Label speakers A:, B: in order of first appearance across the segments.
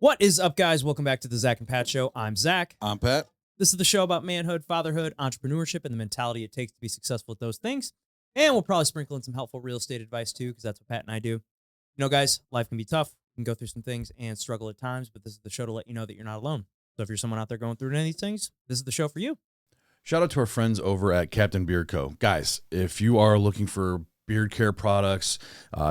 A: What is up, guys? Welcome back to the Zach and Pat Show. I'm Zach.
B: I'm Pat.
A: This is the show about manhood, fatherhood, entrepreneurship, and the mentality it takes to be successful at those things. And we'll probably sprinkle in some helpful real estate advice, too, because that's what Pat and I do. You know, guys, life can be tough. You can go through some things and struggle at times, but this is the show to let you know that you're not alone. So if you're someone out there going through any of these things, this is the show for you.
B: Shout out to our friends over at Captain Beard Co. Guys, if you are looking for beard care products,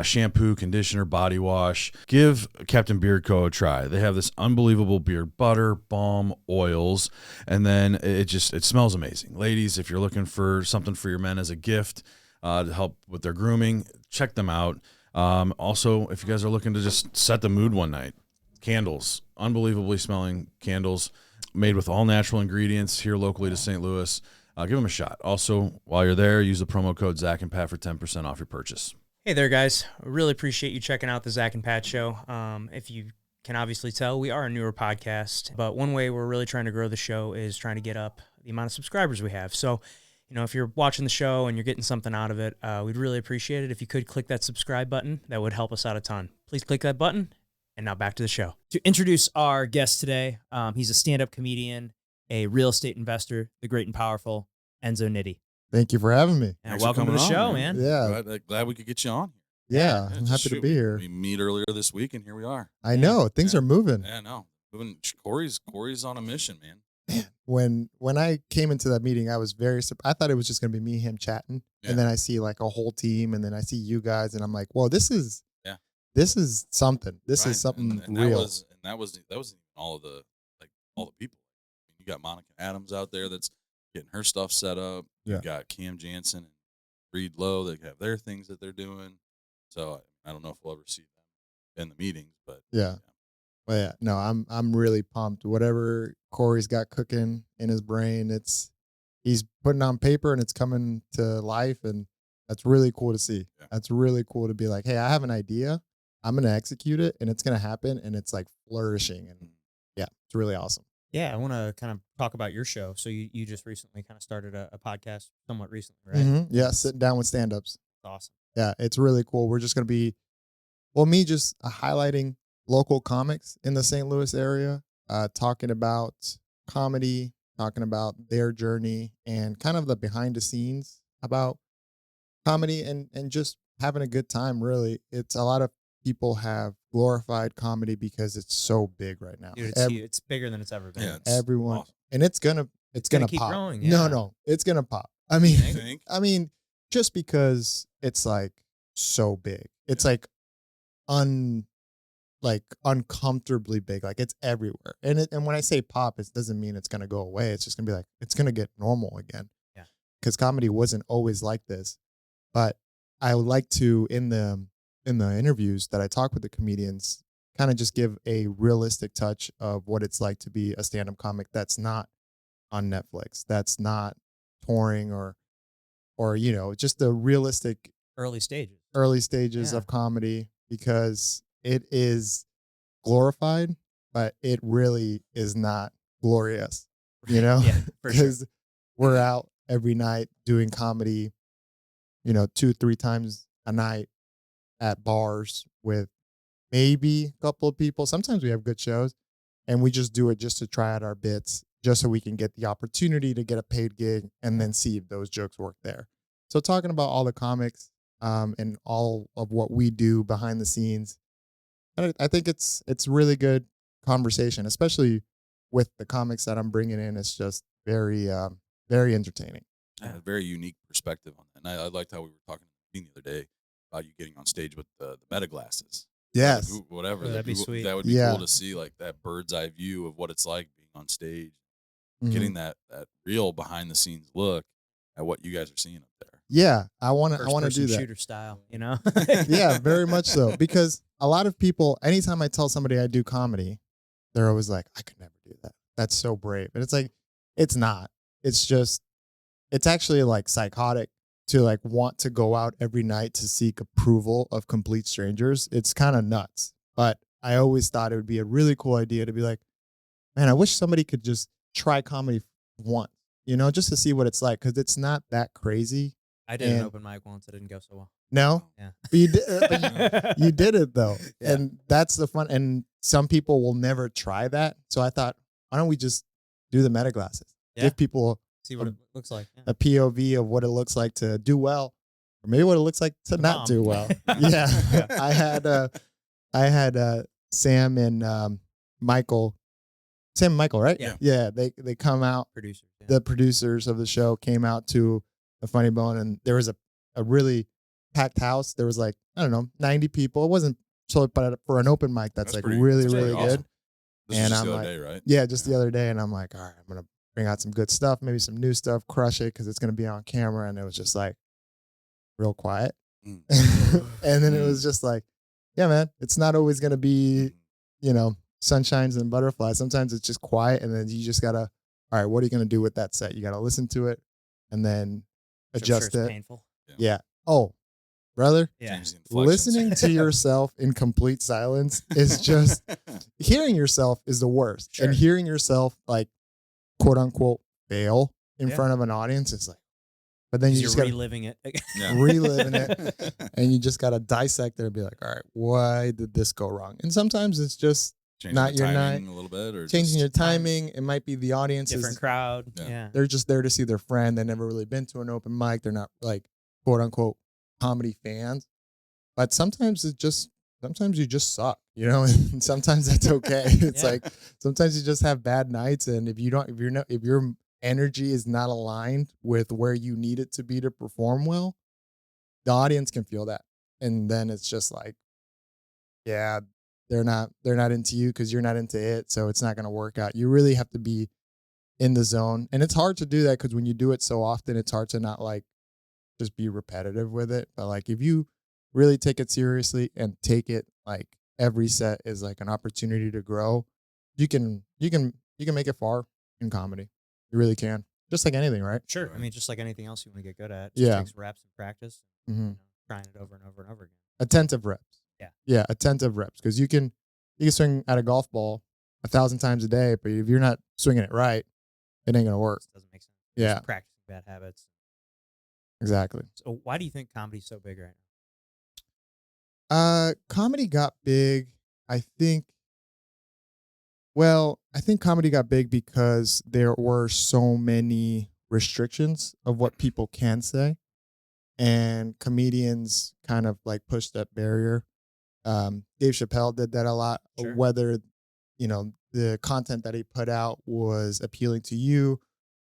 B: shampoo, conditioner, body wash, give Captain Beard Co. a try. They have this unbelievable beard butter, balm, oils, and then it smells amazing. Ladies, if you're looking for something for your men as a gift to help with their grooming, check them out. Also, if you guys are looking to just set the mood one night, candles, unbelievably smelling candles made with all natural ingredients here locally to St. Louis. Give them a shot. Also, while you're there, use the promo code Zach and Pat for 10% off your purchase.
A: Hey there, guys. I really appreciate you checking out the Zach and Pat Show. If you can obviously tell, we are a newer podcast, but one way we're really trying to grow the show is trying to get up the amount of subscribers we have. So, you know, if you're watching the show and you're getting something out of it, we'd really appreciate it if you could click that subscribe button. That would help us out a ton. Please click that button. And now back to the show. To introduce our guest today, he's a stand-up comedian, a real estate investor, the great and powerful Enzo Nitti.
C: Thank you for having me.
A: And welcome to the show, man.
C: Yeah.
B: Glad we could get you on.
C: Yeah, I'm happy to be here.
B: We meet earlier this week, and here we are.
C: I know. Things are moving.
B: Yeah, no. Moving. Corey's on a mission, man.
C: When I came into that meeting, I was very surprised. I thought it was just going to be me and him chatting. Yeah. And then I see like a whole team, and then I see you guys, and I'm like, well, this is something. This is something
B: and
C: real.
B: That was all the people. You got Monica Adams out there that's getting her stuff set up.
C: Yeah.
B: You got Cam Jansen and Reed Lowe that have their things that they're doing. So I don't know if we'll ever see them in the meetings, but
C: yeah. Well, yeah, no, I'm really pumped. Whatever Corey's got cooking in his brain, he's putting on paper and it's coming to life, and that's really cool to see. Yeah. That's really cool to be like, hey, I have an idea, I'm gonna execute it, and it's gonna happen, and it's like flourishing, and yeah, it's really awesome.
A: Yeah, I want to kind of talk about your show. So you just recently kind of started a podcast somewhat recently, right?
C: Mm-hmm. Yeah, sitting down with stand-ups.
A: Awesome.
C: Yeah, it's really cool. We're just going to be, me just highlighting local comics in the St. Louis area, talking about comedy, talking about their journey, and kind of the behind the scenes about comedy, and just having a good time, really. It's a lot of people have glorified comedy because it's so big right now.
A: Dude, it's bigger than it's ever been.
B: Yeah,
C: everyone,
B: awesome.
C: And it's gonna
A: keep
C: pop.
A: growing. Yeah.
C: No, it's gonna pop. I mean, just because it's like so big, it's like uncomfortably big. Like it's everywhere. And when I say pop, it doesn't mean it's gonna go away. It's just gonna be like it's gonna get normal again.
A: Yeah.
C: Because comedy wasn't always like this, but I would like to in the interviews that I talk with the comedians, kind of just give a realistic touch of what it's like to be a stand-up comic that's not on Netflix, that's not touring or just the realistic
A: early stages
C: of comedy, because it is glorified, but it really is not glorious,
A: Yeah, for sure.
C: Because we're out every night doing comedy, 2-3 times a night at bars with maybe a couple of people. Sometimes we have good shows, and we just do it just to try out our bits, just so we can get the opportunity to get a paid gig and then see if those jokes work there. So talking about all the comics and all of what we do behind the scenes, I think it's really good conversation, especially with the comics that I'm bringing in. It's just very, very entertaining.
B: I had a very unique perspective on that. And I liked how we were talking the other day about you getting on stage with the meta glasses.
C: Yes.
B: Whatever.
A: That'd be sweet.
B: That would be cool to see, like that bird's eye view of what it's like being on stage, getting that real behind the scenes look at what you guys are seeing up there.
C: Yeah, I want to do that.
A: Shooter style,
C: Yeah, very much so. Because a lot of people, anytime I tell somebody I do comedy, they're always like, I could never do that. That's so brave. And it's like, it's not. It's just, it's actually like psychotic to like want to go out every night to seek approval of complete strangers. It's kind of nuts. But I always thought it would be a really cool idea to be like, man, I wish somebody could just try comedy once, just to see what it's like. Because it's not that crazy.
A: I did an open mic once. It didn't go so well.
C: No,
A: Yeah.
C: but you did it though,
A: Yeah.
C: and that's the fun. And some people will never try that. So I thought, why don't we just do the meta glasses?
A: Yeah.
C: Give people
A: See what it looks like. Yeah.
C: a POV of what it looks like to do well, or maybe what it looks like to not
A: bomb.
C: do well. Yeah, I had Sam and Michael. Sam and Michael, right?
A: Yeah.
C: Yeah. They come out.
A: Producers. Yeah.
C: The producers of the show came out to the Funny Bone, and there was a really packed house. There was like, I don't know, 90 people. It wasn't so, but for an open mic, that's like really good.
B: Awesome. This
C: And
B: was just
C: I'm
B: the
C: like,
B: other day, right?
C: yeah, just the other day, and I'm like, all right, I'm gonna bring out some good stuff, maybe some new stuff, crush it because it's gonna be on camera. And it was just like real quiet,
B: Mm.
C: and then it was just like, yeah, man, it's not always gonna be, sunshines and butterflies. Sometimes it's just quiet, and then you just gotta, all right, what are you gonna do with that set? You gotta listen to it, and then
A: Which I'm sure
C: adjust
A: is
C: it.
A: painful.
C: Yeah. Oh, brother,
A: Yeah.
B: Change the inflections.
C: listening to yourself in complete silence is just hearing yourself is the worst.
A: Sure.
C: And hearing yourself like quote unquote fail in
A: Yeah.
C: front of an audience is like, but then you
A: You're
C: just got to
A: reliving it.
B: Yeah.
C: reliving it, and you just got to dissect it and be like, all right, why did this go wrong? And sometimes it's just
B: Changing
C: not
B: the
C: your
B: timing
C: night.
B: a little bit, or
C: changing
B: just,
C: your timing. It might be the audience
A: Different
C: is
A: crowd.
B: Yeah.
A: Yeah.
C: they're just there to see their friend. They've never really been to an open mic. They're not like quote unquote comedy fans. But sometimes you just suck, and sometimes that's okay. It's
A: Yeah.
C: like sometimes you just have bad nights, and if your energy is not aligned with where you need it to be to perform well, the audience can feel that. And then it's just like, yeah, they're not into you because you're not into it, so it's not going to work out. You really have to be in the zone, and it's hard to do that because when you do it so often, it's hard to not like just be repetitive with it. But like if you really take it seriously and take it like every set is like an opportunity to grow, you can make it far in comedy. You really can. Just like anything, right?
A: Sure.
B: Right.
A: I mean, just like anything else you want to get good at. It
C: Yeah.
A: takes reps and practice.
C: Mm-hmm.
A: Trying it over and over and over again.
C: Attentive reps.
A: Yeah.
C: Yeah, attentive reps. Because you can swing at a golf ball 1,000 times a day, but if you're not swinging it right, it ain't gonna work.
A: It doesn't make sense.
C: Yeah.
A: Just practicing bad habits.
C: Exactly.
A: So why do you think comedy's so big right
C: Comedy got big. I think comedy got big because there were so many restrictions of what people can say, and comedians kind of like pushed that barrier. Dave Chappelle did that a lot.
A: Sure.
C: Whether the content that he put out was appealing to you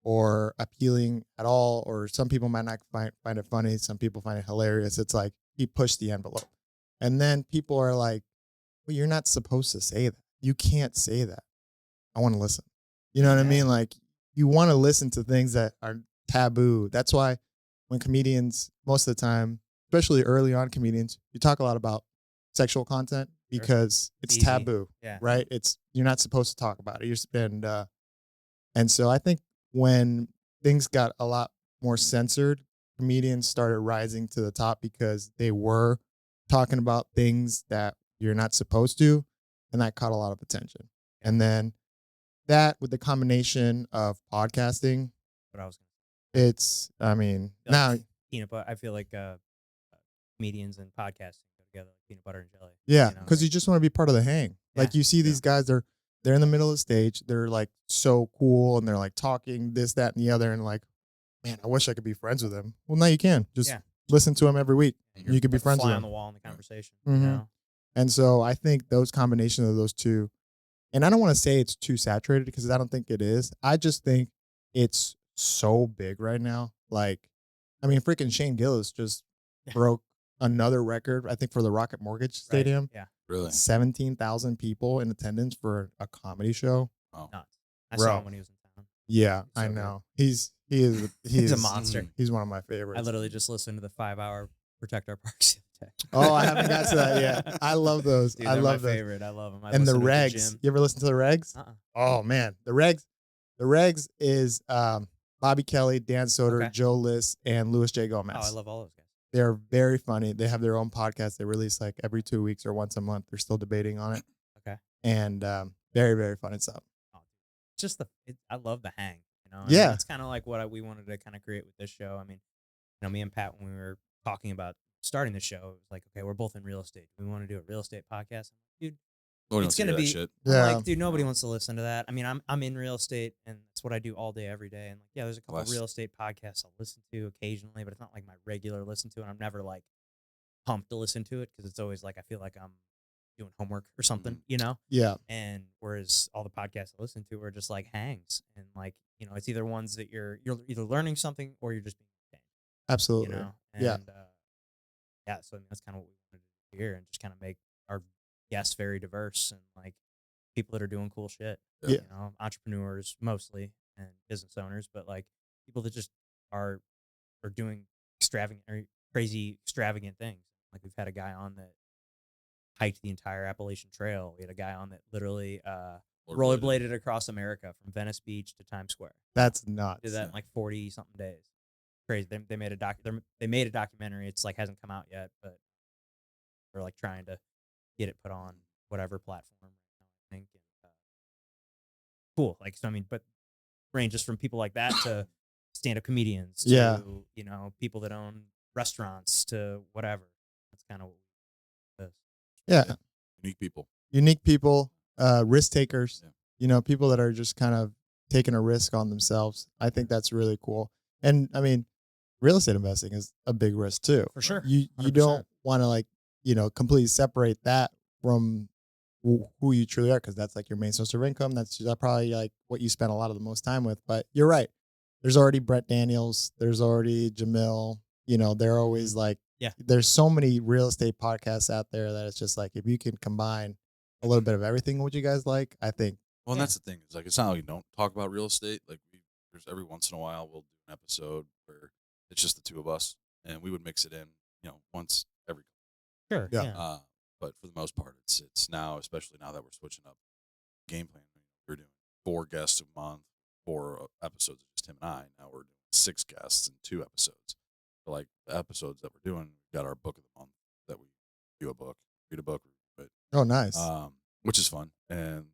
C: or appealing at all, or some people might not find it funny, some people find it hilarious. It's like he pushed the envelope, and then people are like, "Well, you're not supposed to say that. You can't say that. I want to listen." You know what I
A: Yeah.
C: mean? Like you want to listen to things that are taboo. That's why when comedians, most of the time, especially early on comedians, you talk a lot about sexual content because it's
A: Easy.
C: taboo,
A: Yeah.
C: right? You're not supposed to talk about it. And so I think when things got a lot more censored, comedians started rising to the top because they were talking about things that you're not supposed to, and that caught a lot of attention. And then that with the combination of podcasting,
A: What I was
C: now,
A: peanut butter. I feel like comedians and podcasting go together like peanut butter and jelly.
C: yeah,
A: You know,
C: because you just want to be part of the hang. Like
A: Yeah.
C: you see these guys, they're in the middle of the stage, they're like so cool, and they're like talking this, that, and the other, and like, man, I wish I could be friends with them. Well, now you can just
A: Yeah.
C: listen to them every week. You could be
A: like a
C: friends with
A: fly
C: them.
A: on the wall in the conversation.
C: Mhm.
A: You know?
C: And so I think those combination of those two, and I don't want to say it's too saturated because I don't think it is. I just think it's so big right now. Like, I mean, freaking Shane Gillis just
A: Yeah.
C: broke another record, I think, for the Rocket Mortgage
A: Right.
C: Stadium.
A: Yeah.
B: Really?
C: 17,000 people in attendance for a comedy show.
B: Oh.
A: Nuts. I
C: Bro.
A: saw him when he was in town.
C: Yeah, I
A: So
C: know. He is
A: He's a monster.
C: He's one of my favorites.
A: I literally just listened to the 5-hour Protect Our Parks the other day.
C: Oh, I haven't got to that yet. I love those.
A: Dude,
C: I
A: they're
C: love
A: my
C: those.
A: favorite. I love them. I
C: And the
A: listen to
C: regs.
A: gym.
C: You ever listen to the regs?
A: Uh-uh.
C: Oh man, the regs is Bobby Kelly, Dan Soder,
A: Okay.
C: Joe List, and Louis J. Gomez.
A: Oh, I love all those guys.
C: They're very funny. They have their own podcast. They release like every 2 weeks or once a month. They're still debating on it.
A: Okay.
C: And very, very funny stuff.
A: Just I love the hang. You know.
C: Yeah.
A: It's kind of like what we wanted to kind of create with this show. I mean, me and Pat, when we were talking about starting the show, it was like, okay, we're both in real estate. We want to do a real estate podcast. Dude,
B: Nobody
A: it's
B: wants to
A: gonna
B: hear that
A: be.
B: shit.
A: I'm
C: Yeah.
A: like, dude, nobody wants to listen to that. I mean, I'm in real estate, and that's what I do all day, every day. And like, yeah, there's a couple
B: Bless.
A: real estate podcasts I'll listen to occasionally, but it's not like my regular listen to, and I'm never like pumped to listen to it because it's always like I feel like I'm doing homework or something, you know.
C: Yeah.
A: And whereas all the podcasts I listen to are just like hangs, and like, you know, it's either ones that you're either learning something or you're just being entertained,
C: Absolutely.
A: you know.
C: Yeah.
A: And yeah, so I mean, that's kind of what we wanted to do here, and just kind of make our guests very diverse and like people that are doing cool shit.
C: Yeah.
A: You know, entrepreneurs mostly and business owners, but like people that just are doing extravagant or crazy extravagant things. Like we've had a guy on that hiked the entire Appalachian Trail. We had a guy on that literally rollerbladed across America from Venice Beach to Times Square.
C: That's nuts.
A: Did that in like 40 something days. Crazy. They made they made a documentary. It's like hasn't come out yet, but they're like trying to get it put on whatever platform right now, I think. And, cool. Like, so I mean, but ranges from people like that to stand-up comedians to,
C: Yeah.
A: you know, people that own restaurants to whatever. That's kind of what it is.
C: Yeah.
B: Unique people.
C: Unique people, risk takers,
B: Yeah.
C: you know, people that are just kind of taking a risk on themselves. I think that's really cool. And I mean, real estate investing is a big risk too.
A: For sure.
C: You
A: 100%.
C: don't want to like, you know, completely separate that from who you truly are, because that's like your main source of income. That's probably like what you spend a lot of the most time with. But you're right. There's already Brett Daniels. There's already Jamil. You know, they're always like,
A: Yeah.
C: There's so many real estate podcasts out there that it's just like, if you can combine a little bit of everything, what you guys like, I think.
B: Well, and that's the thing. It's like, it's not like we don't talk about real estate. Like, there's every once in a while we'll do an episode where it's just the two of us, and we would mix it in, you know, once every.
A: Sure.
C: Yeah.
A: Yeah.
B: But for the most part, it's now, especially now that we're switching up game plan. We're doing 4 guests a month, 4 episodes of just him and I. Now we're doing 6 guests and 2 episodes. So like the episodes that we're doing, we've got our book of the month that we do a book, read a book, but
C: Oh, nice.
B: which is fun and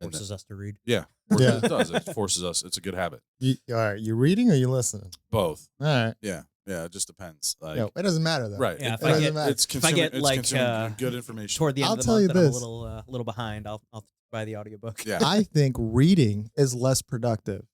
A: Forces us to read.
B: yeah,
C: Yeah.
B: it does. It forces us. It's a good habit.
C: All right, you reading or you listening?
B: Both.
C: All right.
B: Yeah, it just depends. Like,
C: No, it doesn't matter though.
B: right.
A: Yeah,
C: It doesn't matter.
B: It's
A: if I
B: consuming,
A: get
B: it's
A: like
B: consuming good information.
A: toward the end
C: I'll
A: of the
C: tell
A: month
C: you
A: and I'm
C: this.
A: a little behind, I'll buy the audiobook.
B: Yeah.
C: I think reading is less productive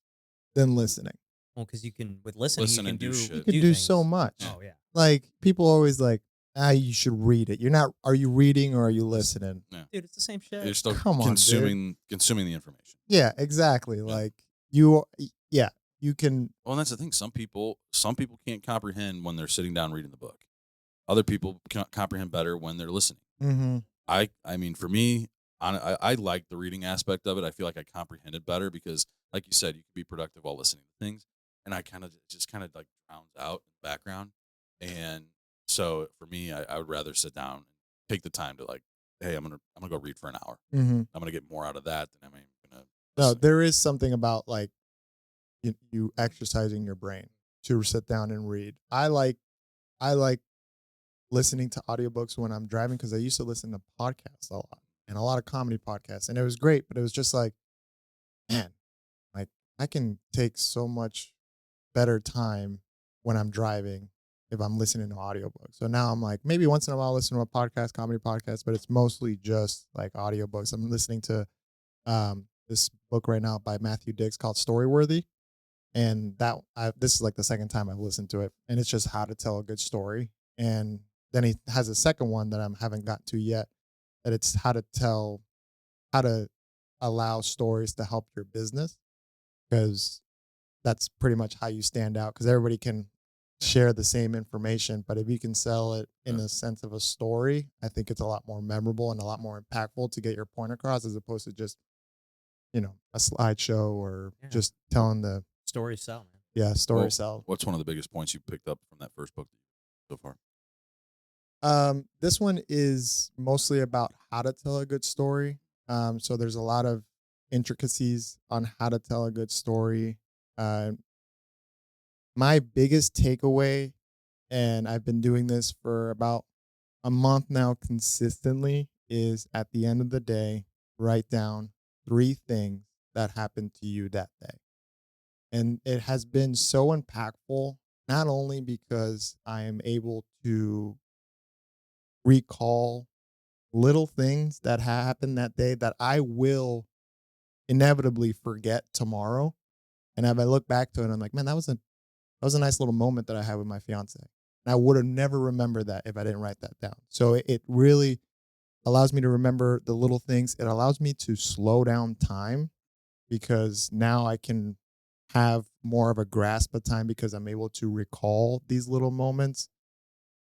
C: than listening.
A: Well, because you can with listening,
B: Listen
A: you can
B: and do
A: do
B: shit.
C: You can do
A: things.
C: so much.
A: Oh yeah.
C: Like people always like, you should read it. You're not. Are you reading or are you listening?
A: Dude, it's the same shit.
B: You're still
C: Come on,
B: consuming the information.
C: Yeah, exactly.
B: Yeah.
C: Like you. Yeah, you can.
B: Well, and that's the thing. Some people can't comprehend when they're sitting down reading the book. Other people can comprehend better when they're listening.
C: Mm-hmm.
B: I mean, for me, I like the reading aspect of it. I feel like I comprehend it better because, like you said, you can be productive while listening to things, and I kind of like drowns out in the background. And so for me, I would rather sit down and take the time to like, hey, I'm gonna go read for an hour.
C: Mm-hmm.
B: I'm gonna get more out of that than I'm gonna.
C: No,
B: listen.
C: there is something about like you exercising your brain to sit down and read. I like listening to audiobooks when I'm driving because I used to listen to podcasts a lot and a lot of comedy podcasts, and it was great, but it was just like, man, like I can take so much better time when I'm driving if I'm listening to audiobooks. So now I'm like, maybe once in a while I'll listen to a podcast, comedy podcast, but it's mostly just like audiobooks. I'm listening to this book right now by Matthew Dix called Storyworthy. And this is like the second time I've listened to it. And it's just how to tell a good story. And then he has a second one that I haven't got to yet, that it's how to allow stories to help your business. Because that's pretty much how you stand out, because everybody can share the same information. But if you can sell it in the sense of a story, I think it's a lot more memorable and a lot more impactful to get your point across, as opposed to just, a slideshow or just telling the
A: Stories sell, man.
C: story sell.
B: What's one of the biggest points you picked up from that first book so far?
C: This one is mostly about how to tell a good story. So there's a lot of intricacies on how to tell a good story. My biggest takeaway, and I've been doing this for about a month now consistently, is at the end of the day, write down 3 things that happened to you that day. And it has been so impactful not only because I am able to recall little things that happened that day that I will inevitably forget tomorrow. And if I look back to it, I'm like, man, that was a nice little moment that I had with my fiance. And I would have never remembered that if I didn't write that down. So it really allows me to remember the little things. It allows me to slow down time because now I can have more of a grasp of time because I'm able to recall these little moments.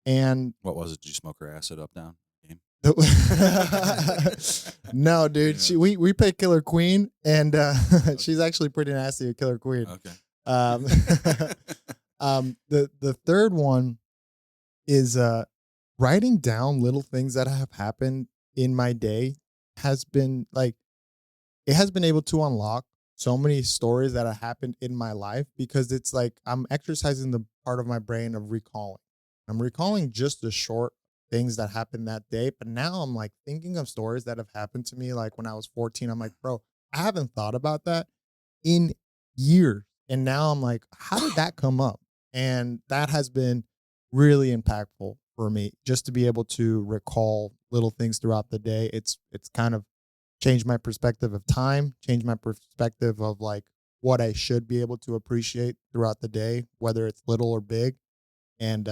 C: And
B: What was it? Did you smoke her acid up down? Game?
C: no, dude,
B: Yeah.
C: we play Killer Queen, and she's actually pretty nasty at Killer Queen.
B: Okay.
C: The third one is writing down little things that have happened in my day has been like it has been able to unlock so many stories that have happened in my life because it's like I'm exercising the part of my brain of recalling. I'm recalling just the short things that happened that day, but now I'm like thinking of stories that have happened to me like when I was 14. I'm like, bro, I haven't thought about that in years. And now I'm like, how did that come up? And that has been really impactful for me just to be able to recall little things throughout the day. It's kind of changed my perspective of time, changed my perspective of like what I should be able to appreciate throughout the day, whether it's little or big. And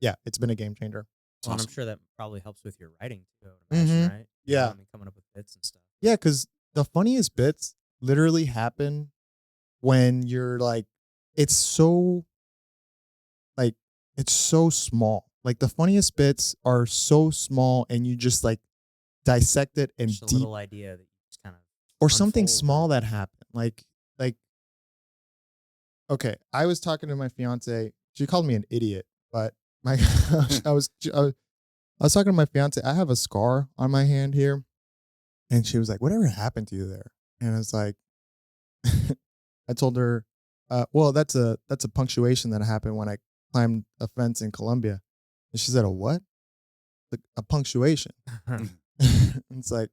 C: yeah, it's been a game changer.
A: Well, and I'm
B: Awesome.
A: sure that probably helps with your writing too, I would imagine, right? You know,
C: Yeah.
A: I mean, coming up with bits and stuff.
C: Yeah, because the funniest bits literally happen when you're like, it's so like it's so small. Like the funniest bits are so small, and you just like dissect it and
A: Just a
C: deep,
A: little idea that you just kind of
C: or something
A: unfold,
C: small
A: right?
C: that happened. Like okay, I was talking to my fiance. She called me an idiot, but my I was talking to my fiance. I have a scar on my hand here, and she was like, "Whatever happened to you there?" And I was like, I told her, well, that's a punctuation that happened when I climbed a fence in Colombia. And she said, a what? Like, a punctuation. It's like,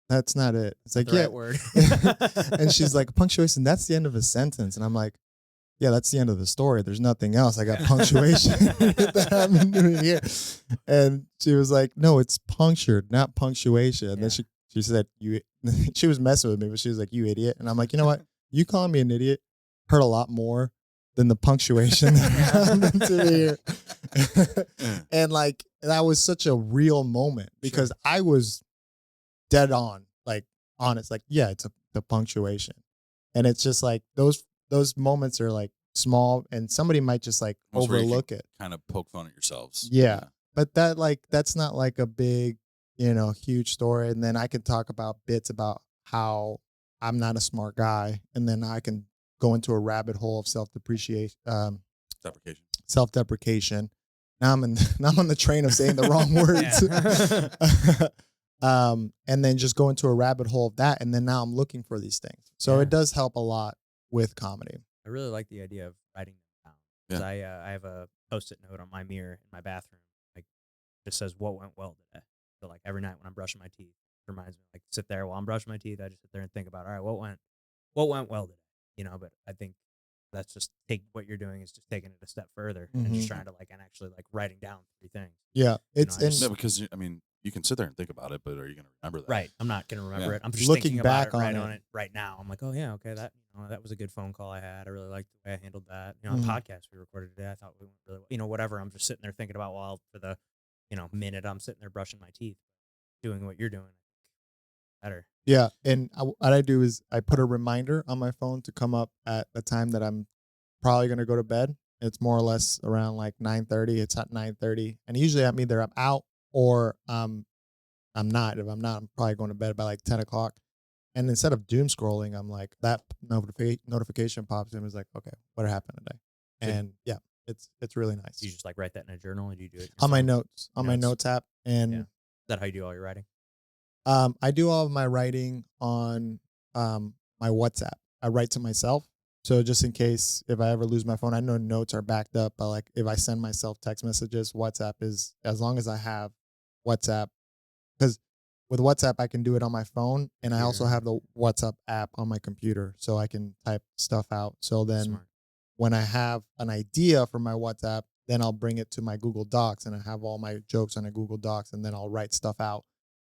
C: that's not it. It's like,
A: the
C: yeah.
A: right word.
C: And she's like, punctuation, that's the end of a sentence. And I'm like, yeah, that's the end of the story. There's nothing else. I got punctuation that I've been doing here. And she was like, no, it's punctured, not punctuation. And then
A: Yeah.
C: she said, she was messing with me, but she was like, you idiot. And I'm like, you know what? You calling me an idiot hurt a lot more than the punctuation that happened to me here. And like, that was such a real moment because I was dead on, like honest, like, yeah, it's the punctuation. And it's just like those moments are like small and somebody might just like
B: Almost where you can
C: overlook it.
B: kind of poke fun at yourselves.
C: Yeah. But that's not like a big, huge story. And then I can talk about bits about how I'm not a smart guy. And then I can go into a rabbit hole of self-depreciation,
B: Deprecation.
C: self-deprecation. Now now I'm on the train of saying the wrong words. And then just go into a rabbit hole of that. And then now I'm looking for these things. So
A: Yeah.
C: it does help a lot with comedy.
A: I really like the idea of writing them down. 'Cause I have a post-it note on my mirror in my bathroom. Like, just says what went well today. So like every night when I'm brushing my teeth, it reminds me like sit there while I'm brushing my teeth. I just sit there and think about all right, what went well today. But I think that's just take what you're doing is just taking it a step further and just trying to like and actually like writing down 3 things.
C: Yeah. It's
A: I just-
B: No, because you can sit there and think about it, but are you going to remember that?
A: Right. I'm not gonna remember
B: Yeah.
A: it. I'm just
C: Looking
A: thinking about
C: back
A: it right
C: on
A: on
C: it.
A: it right now. I'm like, oh yeah, okay, that was a good phone call I had. I really liked the way I handled that. The
C: Mhm.
A: podcast we recorded today, I thought we went really well. Whatever. I'm just sitting there thinking about while for the, minute I'm sitting there brushing my teeth, doing what you're doing, better.
C: Yeah, and what I do is I put a reminder on my phone to come up at the time that I'm probably gonna go to bed. It's more or less around like 9:30. It's at 9:30, and usually I'm either I'm out or I'm not. If I'm not, I'm probably going to bed by like 10 o'clock. And instead of doom scrolling, I'm like that notification pops in. Is like, okay, what happened today? And yeah, it's really nice.
A: Do you just like write that in a journal, or do you do it
C: On my
A: phone?
C: notes, on my
A: Notes.
C: notes app, and
A: Yeah. Is that how you do all your writing?
C: I do all of my writing on my WhatsApp. I write to myself. So just in case if I ever lose my phone, I know notes are backed up. But like if I send myself text messages, WhatsApp is as long as I have WhatsApp. Because with WhatsApp, I can do it on my phone. And I also have the WhatsApp app on my computer. So I can type stuff out. So then
A: Smart.
C: when I have an idea for my WhatsApp, then I'll bring it to my Google Docs and I have all my jokes on a Google Docs, and then I'll write stuff out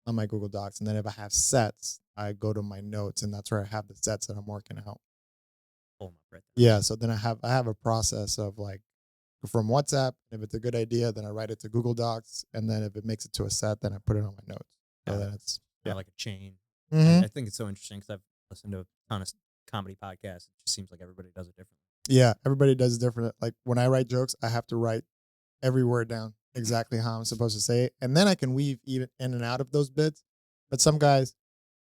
C: on my Google Docs. And then if I have sets, I go to my notes, and that's where I have the sets that I'm working out.
A: Pull 'em up right there.
C: Yeah. So then I have a process of like from WhatsApp. If it's a good idea, then I write it to Google Docs, and then if it makes it to a set, then I put it on my notes. So then it's
A: Kinda like a chain.
C: Mhm.
A: I think it's so interesting because I've listened to a ton of comedy podcasts. It just seems like everybody does it differently.
C: Yeah, everybody does it different. Like when I write jokes, I have to write every word down exactly how I'm supposed to say it, and then I can weave even in and out of those bits. But some guys,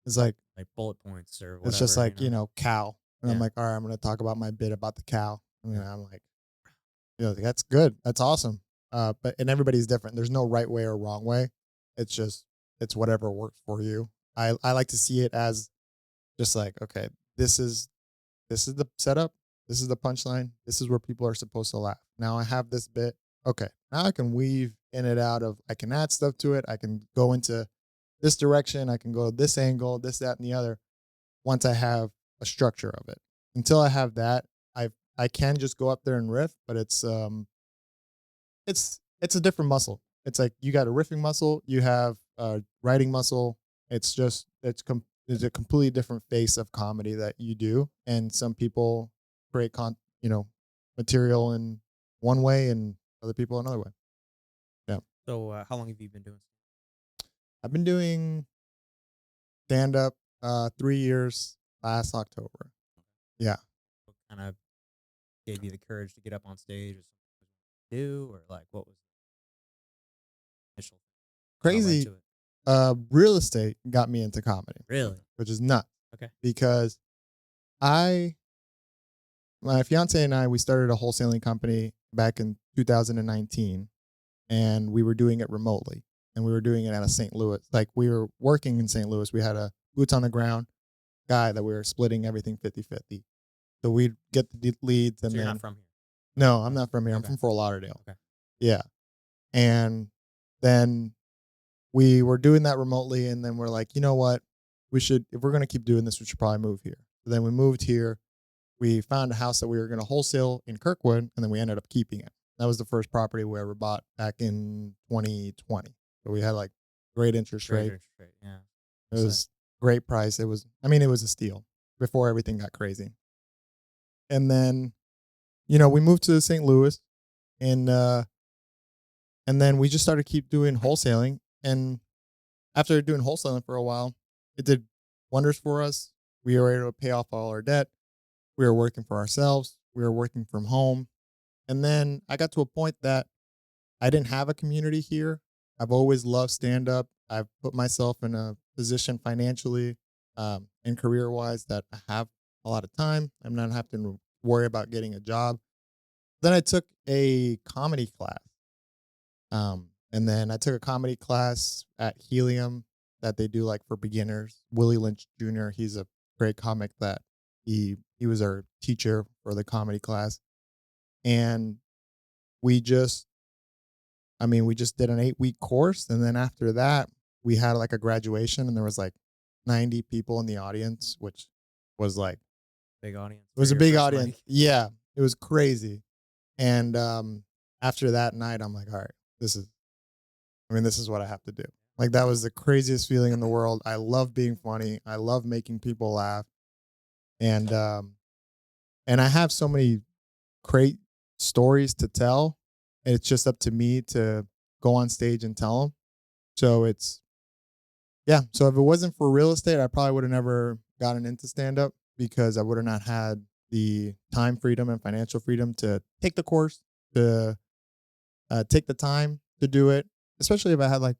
C: it's like
A: Like bullet points or whatever.
C: it's just like cow, and I'm
A: Yeah.
C: like, all right, I'm going to talk about my bit about the cow, and I'm like, that's good, that's awesome. But and everybody's different. There's no right way or wrong way. It's whatever works for you. I like to see it as just like, okay, this is the setup. This is the punchline. This is where people are supposed to laugh. Now I have this bit. Okay. Now I can weave in and out of, I can add stuff to it. I can go into this direction. I can go this angle, this, that, and the other once I have a structure of it. Until I have that, I can just go up there and riff, but it's a different muscle. It's like you got a riffing muscle, you have a writing muscle. It's a completely different face of comedy that you do, and some people create material in one way, and other people another way. Yeah,
A: So how long have you been doing?
C: I've been doing stand up 3 years last October. Yeah,
A: What kind of gave you the courage to get up on stage, or something you do, or like what was the initial kinda led
C: crazy.
A: to it?
C: Real estate got me into comedy,
A: Really?
C: which is nuts.
A: Okay.
C: Because my fiance and I, we started a wholesaling company back in 2019, and we were doing it remotely, and we were doing it out of St. Louis. Like we were working in St. Louis. We had a boots on the ground guy that we were splitting everything 50-50. So we'd get the leads, and
A: So you're
C: then
A: not from here.
C: no, I'm not from here. I'm
A: Okay.
C: from Fort Lauderdale.
A: Okay.
C: Yeah. And then we were doing that remotely, and then we're like, you know what? If we're going to keep doing this, we should probably move here. So then we moved here. We found a house that we were going to wholesale in Kirkwood, and then we ended up keeping it. That was the first property we ever bought back in 2020. So we had like great interest rate.
A: Great, yeah.
C: It was great price. It was a steal before everything got crazy. And then, we moved to St. Louis, and then we just started keep doing wholesaling. And after doing wholesaling for a while, it did wonders for us. We were able to pay off all our debt. We were working for ourselves. We were working from home. And then I got to a point that I didn't have a community here. I've always loved stand up. I've put myself in a position financially and career wise that I have a lot of time. I'm not having to worry about getting a job. Then I took a comedy class. And then I took a comedy class at Helium that they do like for beginners. Willie Lynch Jr., he's a great comic that he was our teacher for the comedy class. And we just did an 8-week course. And then after that, we had like a graduation, and there was like 90 people in the audience, which was like
A: big audience.
C: It was a big audience. Mic. Yeah, it was crazy. And after that night, I'm like, all right, this is what I have to do. Like that was the craziest feeling in the world. I love being funny. I love making people laugh. And I have so many great stories to tell. It's just up to me to go on stage and tell them. So so if it wasn't for real estate, I probably would have never gotten into stand up, because I would have not had the time freedom and financial freedom to take the course, to take the time to do it, especially if I had like,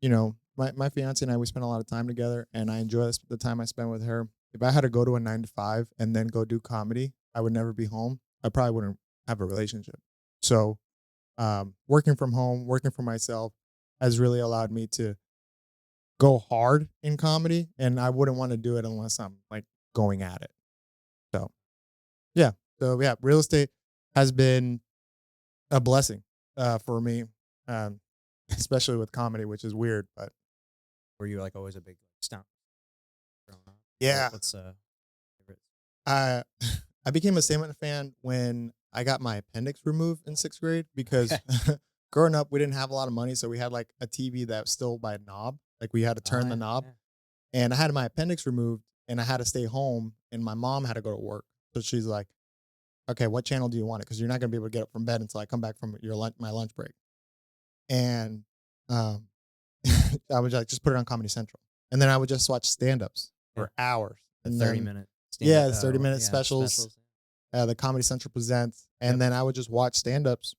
C: my fiance and I, we spent a lot of time together, and I enjoy the time I spent with her. If I had to go to a 9 to 5 and then go do comedy, I would never be home. I probably wouldn't have a relationship. So working from home, working for myself has really allowed me to go hard in comedy, and I wouldn't want to do it unless I'm like going at it. So yeah. Real estate has been a blessing for me, especially with comedy, which is weird, but
A: were you like always a big stunt?
C: Yeah.
A: What's favorite?
C: I I became a Sandman fan when I got my appendix removed in 6th grade because growing up, we didn't have a lot of money. So we had like a TV that was still by a knob. Like we had to turn the knob.
A: Yeah.
C: And I had my appendix removed and I had to stay home and my mom had to go to work. So she's like, okay, what channel do you want it? Because you're not going to be able to get up from bed until I come back from my lunch break. And I would like just put it on Comedy Central. And then I would just watch stand-ups for hours. And
A: 30-minute.
C: Yeah, 30-minute specials. The Comedy Central presents. And then I would just watch stand-ups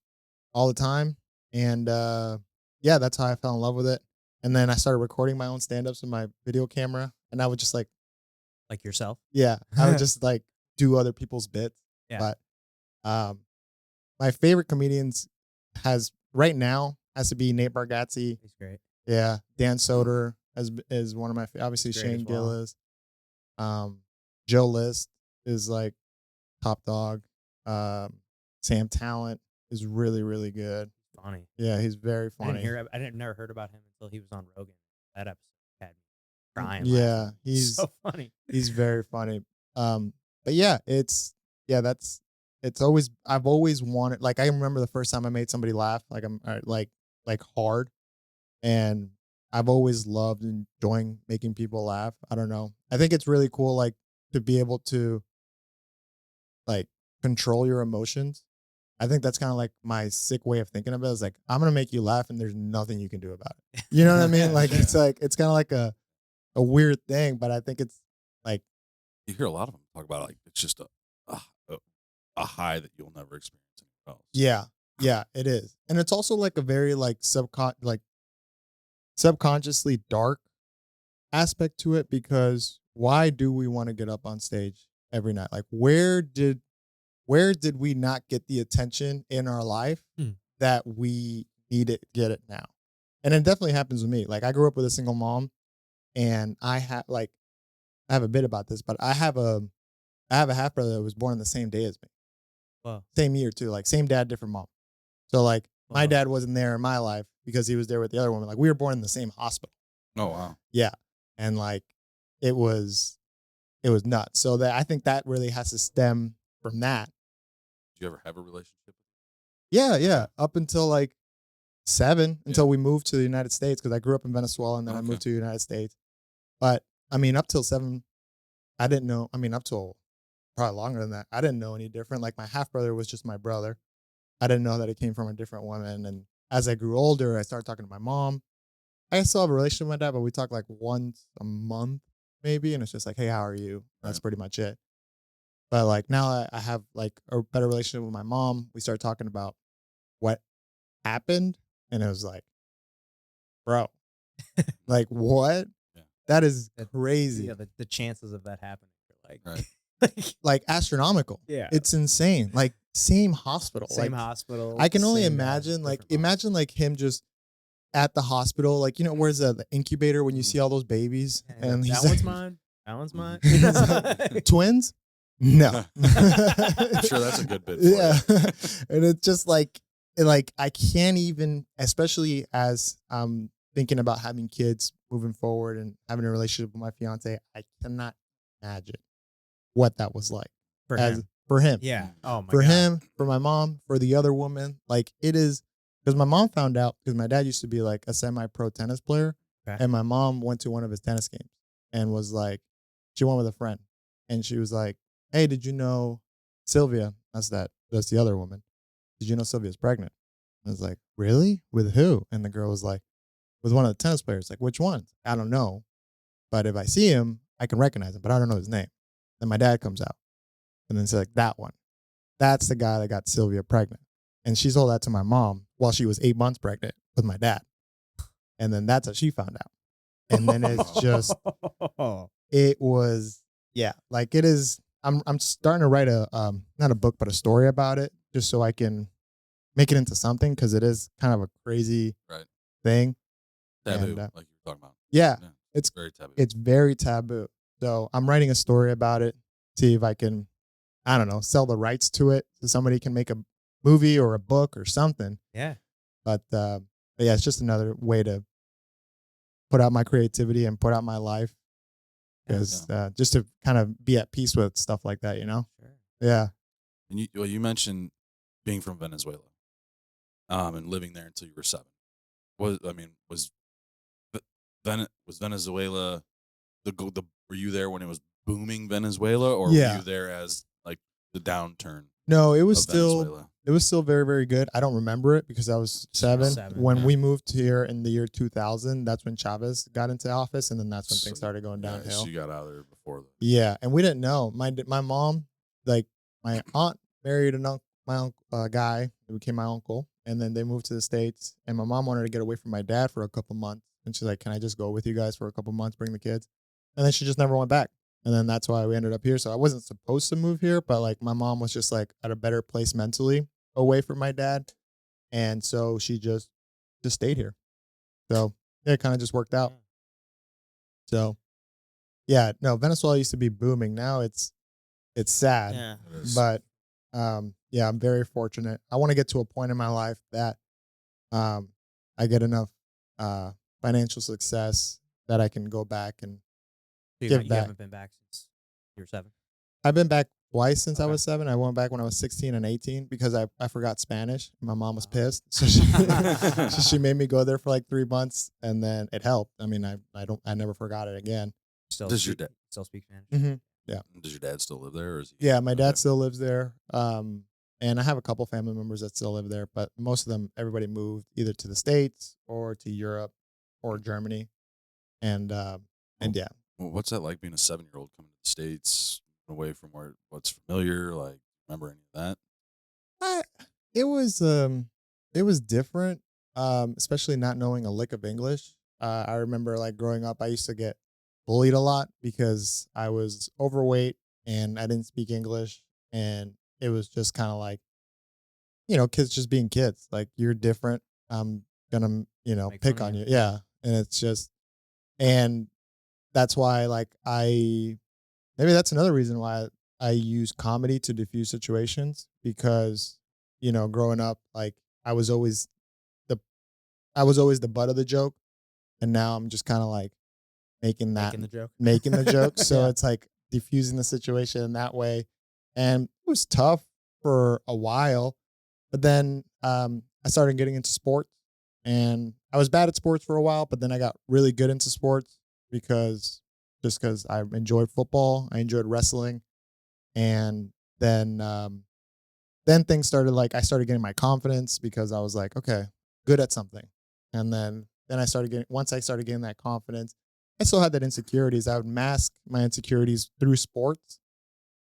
C: all the time. And that's how I fell in love with it. And then I started recording my own stand-ups with my video camera. And I would just like
A: yourself?
C: Yeah. I would just like do other people's bits.
A: Yeah.
C: But my favorite comedians right now has to be Nate Bargatze.
A: He's great.
C: Yeah. Dan Soder is one of my obviously
A: Great
C: Shane
A: as well.
C: Gillis. Joe List is like top dog. Sam Talent is really, really good.
A: Funny.
C: Yeah, he's very funny.
A: I never heard about him until he was on Rogan. That episode had me crying.
C: Yeah,
A: laughing.
C: he's
A: so funny.
C: He's very funny. But yeah, it's always, I've always wanted, like I remember the first time I made somebody laugh, like I'm like hard, and I've always loved enjoying making people laugh. I don't know. I think it's really cool, like to be able to like control your emotions. I think that's kind of like my sick way of thinking about it. Is like, I'm going to make you laugh and there's nothing you can do about it. You know what I mean? Like, it's kind of like a weird thing, but I think it's like,
B: You hear a lot of them talk about like it's just a high that you'll never experience anywhere else.
C: Yeah, it is. And it's also like a very like subconsciously dark aspect to it, because why do we want to get up on stage every night? Like where did we not get the attention in our life that we need to get it now? And it definitely happens with me. Like I grew up with a single mom, and I have a bit about this, but I have a half brother that was born on the same day as me.
A: Wow.
C: Same year too, like same dad, different mom. So like my dad wasn't there in my life because he was there with the other woman. Like we were born in the same hospital.
B: Oh wow.
C: Yeah. And like it was nuts. So that I think that really has to stem from that.
B: Did you ever have a relationship?
C: Yeah. Up until like 7, until we moved to the United States, because I grew up in Venezuela and then I moved to the United States. But I mean, up till 7, I didn't know. I mean, up till probably longer than that, I didn't know any different. Like my half brother was just my brother. I didn't know that it came from a different woman. And as I grew older, I started talking to my mom. I still have a relationship with my dad, but we talk like once a month maybe. And it's just like, hey, how are you? That's pretty much it. But like now I have like a better relationship with my mom. We started talking about what happened. And it was like, bro, like what? Yeah. That is crazy.
A: Yeah, the chances of that happening are like,
B: right.
C: like astronomical.
A: Yeah.
C: It's insane. Like same hospital.
A: Same hospital.
C: I can only imagine, like, imagine like him just at the hospispital, like, you know, where's the incubator when you see all those babies? And
A: that one's mine. That one's mine.
C: Twins? No.
B: I'm sure that's a good bit.
C: And it's just like I can't even, especially as I'm thinking about having kids moving forward and having a relationship with my fiance, I cannot imagine what that was like for him.
A: Yeah. Oh my
C: For
A: God.
C: him, for my mom, for the other woman. Like it is, because my mom found out, because my dad used to be like a semi-pro tennis player.
A: Okay.
C: And my mom went to one of his tennis games and was like, she went with a friend. And she was like, hey, did you know Sylvia? That's the other woman. Did you know Sylvia's pregnant? I was like, really? With who? And the girl was like, with one of the tennis players. Like, which one? I don't know. But if I see him, I can recognize him, but I don't know his name. Then my dad comes out and then says, like, that one. That's the guy that got Sylvia pregnant. And she told that to my mom while she was 8 months pregnant with my dad. And then that's how she found out. And then it's just, it was, yeah, like it is. I'm starting to write not a book, but a story about it, just so I can make it into something, because it is kind of a crazy thing.
B: Taboo,
C: and,
B: like you were talking about.
C: Yeah,
B: it's very taboo.
C: It's very taboo. So I'm writing a story about it, see if I can, I don't know, sell the rights to it so somebody can make a movie or a book or something.
A: Yeah.
C: But yeah, it's just another way to put out my creativity and put out my life. Because just to kind of be at peace with stuff like that, you know?
A: Sure.
C: Yeah.
B: And you mentioned being from Venezuela, and living there until you were 7. Was Venezuela were you there when it was booming Venezuela, or were
C: Yeah.
B: you there as like the downturn
C: No, it was
B: of
C: still
B: Venezuela?
C: it was still very, very good. I don't remember it because I was 7. When
A: yeah.
C: we moved here in the year 2000, that's when Chavez got into office, and then that's when things started going
B: Yeah,
C: downhill.
B: so you got out of there before that.
C: Yeah, and we didn't know. My mom, like my aunt, married a guy who became my uncle, and then they moved to the States. And my mom wanted to get away from my dad for a couple months, and she's like, "Can I just go with you guys for a couple months, bring the kids?" And then she just never went back. And then that's why we ended up here. So I wasn't supposed to move here, but like my mom was just like at a better place mentally away from my dad, and so she just stayed here. So yeah, it kind of just worked out. So yeah, no, Venezuela used to be booming. Now it's sad,
A: Yeah.
C: but yeah, I'm very fortunate. I want to get to a point in my life that I get enough financial success that I can go back and
A: So
C: give
A: you
C: back.
A: haven't been back since you were 7.
C: I've been back twice since I
A: Okay.
C: was 7. I went back when I was 16 and 18 because I forgot Spanish. My mom was pissed, so she so she made me go there for like 3 months, and then it helped. I mean, I never forgot it again.
B: Does your dad
A: still speak Spanish?
C: Mm-hmm. Yeah.
B: Does your dad still live there, or is he?
C: Yeah, my dad still lives there. And I have a couple family members that still live there, but most of them, everybody moved either to the States or to Europe or Germany. And yeah.
B: Well, what's that like being a 7-year-old coming to the States away from what's familiar? Like, remember any of that?
C: It was different, especially not knowing a lick of English. I remember like growing up, I used to get bullied a lot because I was overweight and I didn't speak English, and it was just kind of like, kids just being kids. Like, you're different. I'm gonna,
A: Make
C: pick
A: fun
C: on
A: of
C: you. Yeah, and it's just, and that's why like maybe that's another reason why I use comedy to diffuse situations, because growing up, like the I was always the butt of the joke, and now I'm just kind of like making
A: Making the joke.
C: making the joke. So
A: Yeah.
C: it's like diffusing the situation in that way. And it was tough for a while, but then I started getting into sports, and I was bad at sports for a while, but then I got really good into sports because I enjoyed football, I enjoyed wrestling, and then things started, like I started getting my confidence because I was like, okay, good at something. And then once I started getting that confidence, I still had that insecurities. I would mask my insecurities through sports.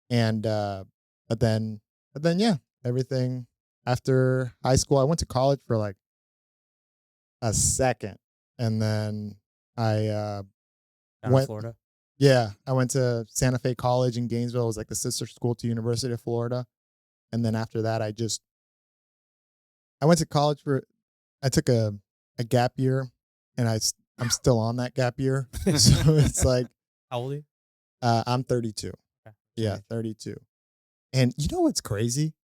C: And but then yeah, everything after high school, I went to college for like a second. And then I
A: Down in Florida.
C: yeah, I went to Santa Fe College in Gainesville. It was like the sister school to University of Florida. And then after that, I went to college I took a gap year, and I'm still on that gap year. So it's like,
A: How old are you?
C: I'm 32.
A: Okay.
C: Yeah, 32. And you know what's crazy?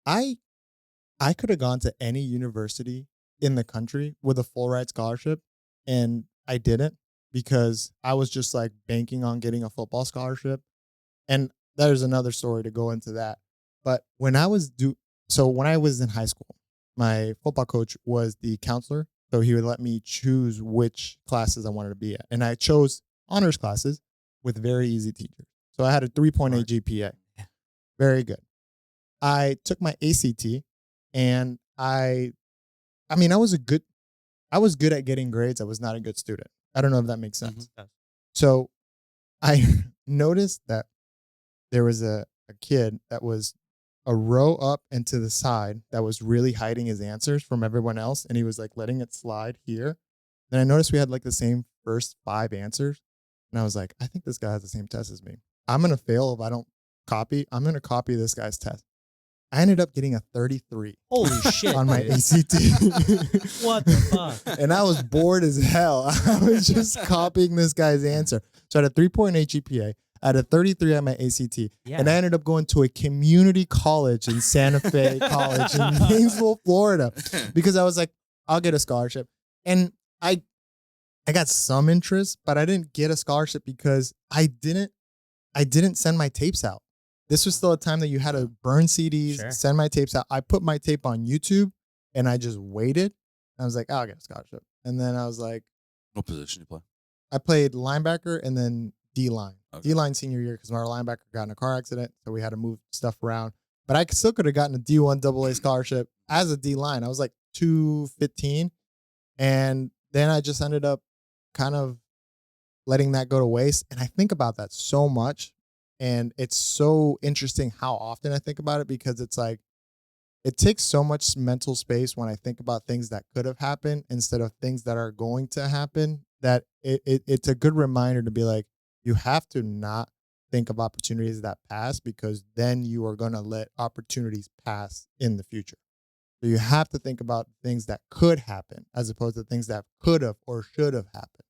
C: I could have gone to any university in the country with a full ride scholarship, and I didn't, because I was just like banking on getting a football scholarship. And there's another story to go into that. But when I was in high school, my football coach was the counselor. So he would let me choose which classes I wanted to be at. And I chose honors classes with very easy teachers. So I had a 3.8 GPA. Very good. I took my ACT, and I was good at getting grades. I was not a good student. I don't know if that makes sense.
A: Mm-hmm.
C: So I noticed that there was a kid that was a row up and to the side that was really hiding his answers from everyone else, and he was like letting it slide here. Then I noticed we had like the same first 5 answers, and I was like, I think this guy has the same test as me. I'm gonna fail if I don't copy. I'm gonna copy this guy's test. I ended up getting a 33
A: Holy shit.
C: on my
A: dude.
C: ACT.
A: What the fuck?
C: And I was bored as hell. I was just copying this guy's answer. So I had a 3.8 GPA. I had a 33 on my ACT.
A: Yeah.
C: And I ended up going to a community college in Santa Fe College in Gainesville, Florida, because I was like, I'll get a scholarship. And I got some interest, but I didn't get a scholarship because I didn't send my tapes out. This was still a time that you had to burn CDs,
A: Sure.
C: send my tapes out. I put my tape on YouTube and I just waited. I was like, oh, I'll get a scholarship. And then I was like,
B: What position you play?
C: I played linebacker and then D-line.
B: Okay.
C: D-line senior year because our linebacker got in a car accident, so we had to move stuff around. But I still could have gotten a D1 AA scholarship as a D-line. I was like 215. And then I just ended up kind of letting that go to waste. And I think about that so much. And it's so interesting how often I think about it because it's like, it takes so much mental space when I think about things that could have happened instead of things that are going to happen, that it's a good reminder to be like, you have to not think of opportunities that pass because then you are going to let opportunities pass in the future. So you have to think about things that could happen as opposed to things that could have or should have happened.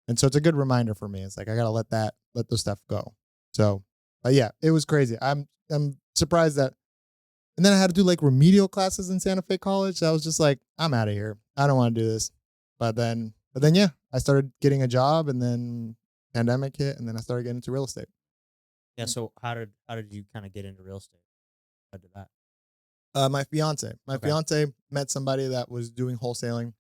C: And so it's a good reminder for me. It's like, I got to let those stuff go. So, but yeah, it was crazy. I'm surprised that. And then I had to do like remedial classes in Santa Fe College. I was just like, I'm out of here. I don't want to do this. But then yeah, I started getting a job and then pandemic hit and then I started getting into real estate.
A: Yeah. So how did you kind of get into real estate? How did that?
C: My fiance met somebody that was doing wholesaling.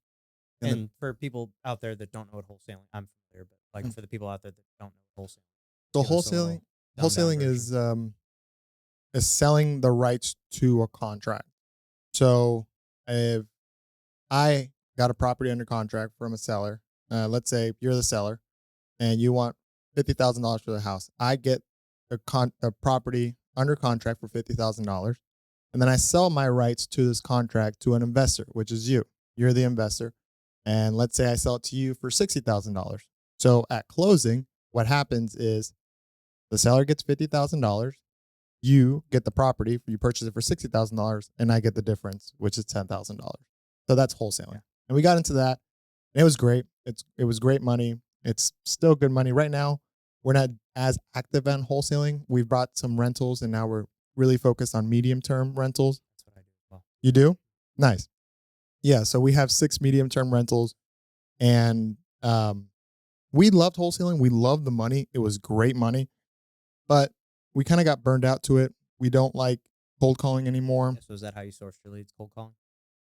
A: And for people out there that don't know what wholesaling, I'm familiar, but like for the people out there that don't know what wholesaling.
C: So
A: give us a little
C: wholesaling
A: version.
C: is selling the rights to a contract. So if I got a property under contract from a seller, let's say you're the seller and you want $50,000 for the house, I get the property under contract for $50,000. And then I sell my rights to this contract to an investor, which is you. You're the investor. And let's say I sell it to you for $60,000. So at closing, what happens is the seller gets $50,000. You get the property, you purchase it for $60,000, and I get the difference, which is $10,000. So that's wholesaling. Yeah. And we got into that. And it was great. It was great money. It's still good money. Right now, we're not as active on wholesaling. We've brought some rentals, and now we're really focused on medium-term rentals.
A: That's what I do. Well,
C: you do? Nice. Yeah, so we have 6 medium-term rentals, and we loved wholesaling. We loved the money. It was great money, but we kind of got burned out to it. We don't like cold calling anymore.
A: Yeah, so is that how you sourced your leads, cold calling?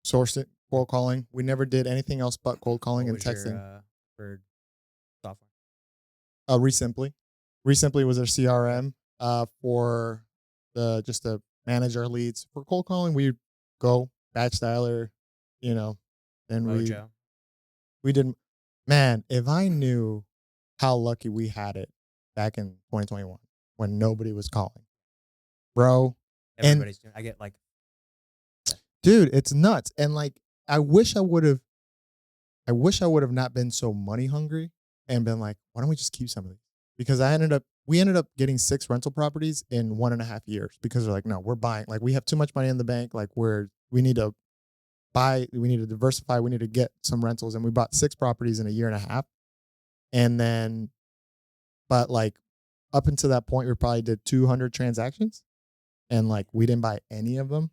C: Sourced it, cold calling. We never did anything else but cold calling
A: What
C: and
A: was
C: texting.
A: Your preferred software?
C: Resimply. Resimply was our CRM for just to manage our leads. For cold calling, we go batch dialer, and
A: Mojo.
C: we did. Man, if I knew how lucky we had it back in 2021 when nobody was calling, bro.
A: Everybody's doing. I get like,
C: dude, it's nuts. And like, I wish I would have not been so money hungry and been like, why don't we just keep some of these? Because we ended up getting 6 rental properties in 1.5 years because they're like, no, we're buying. Like, we have too much money in the bank. Like, we need to buy, we need to diversify, we need to get some rentals. And we bought 6 properties in a 1.5 years. And then, but like up until that point, we probably did 200 transactions and like we didn't buy any of them.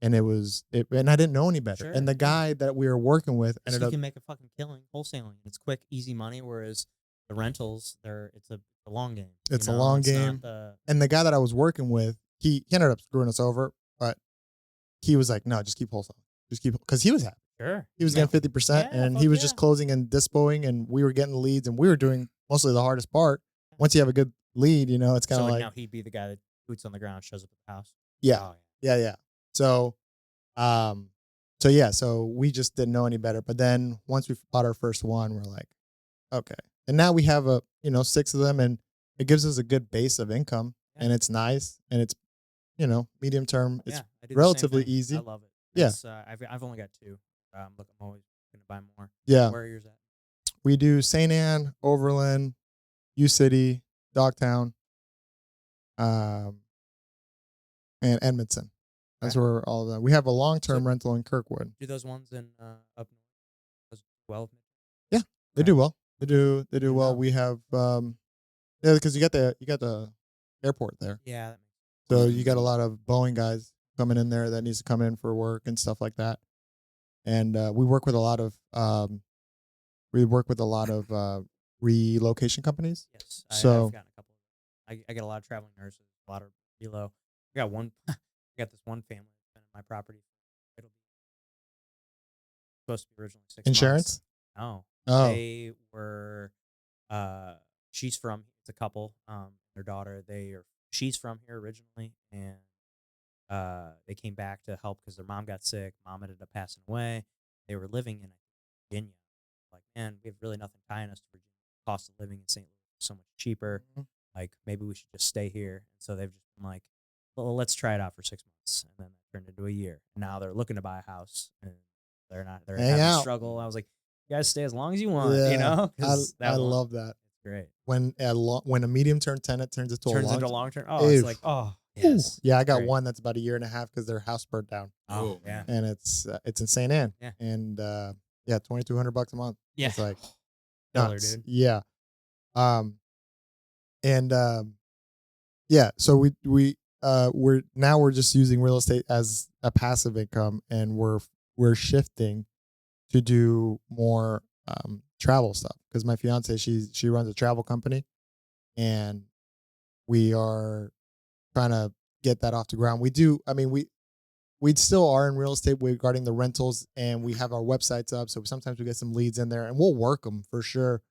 C: And and I didn't know any better.
A: Sure.
C: And the guy that we were working with ended
A: you
C: up.
A: can make a fucking killing wholesaling. It's quick, easy money. Whereas the rentals, it's a long game.
C: It's a long game. And the guy that I was working with, he ended up screwing us over, but he was like, no, just keep wholesaling. Just keep, because he was happy.
A: Sure.
C: He was getting 50% and he was just closing and dispoing and we were getting leads and we were doing mostly the hardest part. Once you have a good lead, it's kind of like
A: now he'd be the guy that boots on the ground, shows up at the house.
C: Yeah. Oh, yeah. So, so we just didn't know any better. But then once we bought our first one, we're like, okay. And now we have 6 of them and it gives us a good base of income and it's nice and it's, medium term. It's relatively easy.
A: I love it.
C: Yeah.
A: I've only got 2. Look, I'm always going to buy more.
C: Yeah.
A: Where are yours at?
C: We do St. Anne, Overland, U City, Dogtown, and Edmondson. That's where all of that. We have a long-term rental in Kirkwood.
A: Do those ones in up north? 12?
C: Yeah, they do well. They do well. We have because you got the airport there.
A: Yeah.
C: So you got a lot of Boeing guys coming in there that needs to come in for work and stuff like that. And we work with a lot of relocation companies.
A: Yes.
C: So
A: I've gotten a couple. I get a lot of traveling nurses, a lot of pretty low. I got one. I got this one family that's been in my property. It'll be supposed to be originally 6 months.
C: Insurance?
A: No,
C: Oh.
A: they were. She's from. It's a couple. Their daughter. She's from here originally, and they came back to help because their mom got sick. Mom ended up passing away. They were living in Virginia. Like, man, we have really nothing tying us to Virginia. The cost of living in St. Louis is so much cheaper.
C: Mhm.
A: Like, maybe we should just stay here. And so they've just been like, well, let's try it out for 6 months. And then that turned into a year. And now they're looking to buy a house, and they're
C: Hang
A: having
C: out.
A: a struggle. I was like, you guys stay as long as you want,
C: Yeah,
A: you know? 'Cause
C: I love that.
A: It's great.
C: When a medium term tenant turns into
A: Turns
C: a long
A: into long term. Oh, it's
C: Oof.
A: like, oh,
C: Ooh.
A: yes.
C: Yeah, I got
A: Great.
C: one that's about a year and a half because their house burnt down,
A: Oh, yeah.
C: and it's in St. Anne.
A: Yeah.
C: And yeah, $2,200 a month.
A: Yeah.
C: It's like
A: Killer,
C: nuts.
A: dude.
C: Yeah. And yeah, so we're just using real estate as a passive income, and we're shifting to do more travel stuff because my fiance, she runs a travel company, and we are trying to get that off the ground. We still are in real estate regarding the rentals, and we have our websites up, so sometimes we get some leads in there, and we'll work them for sure.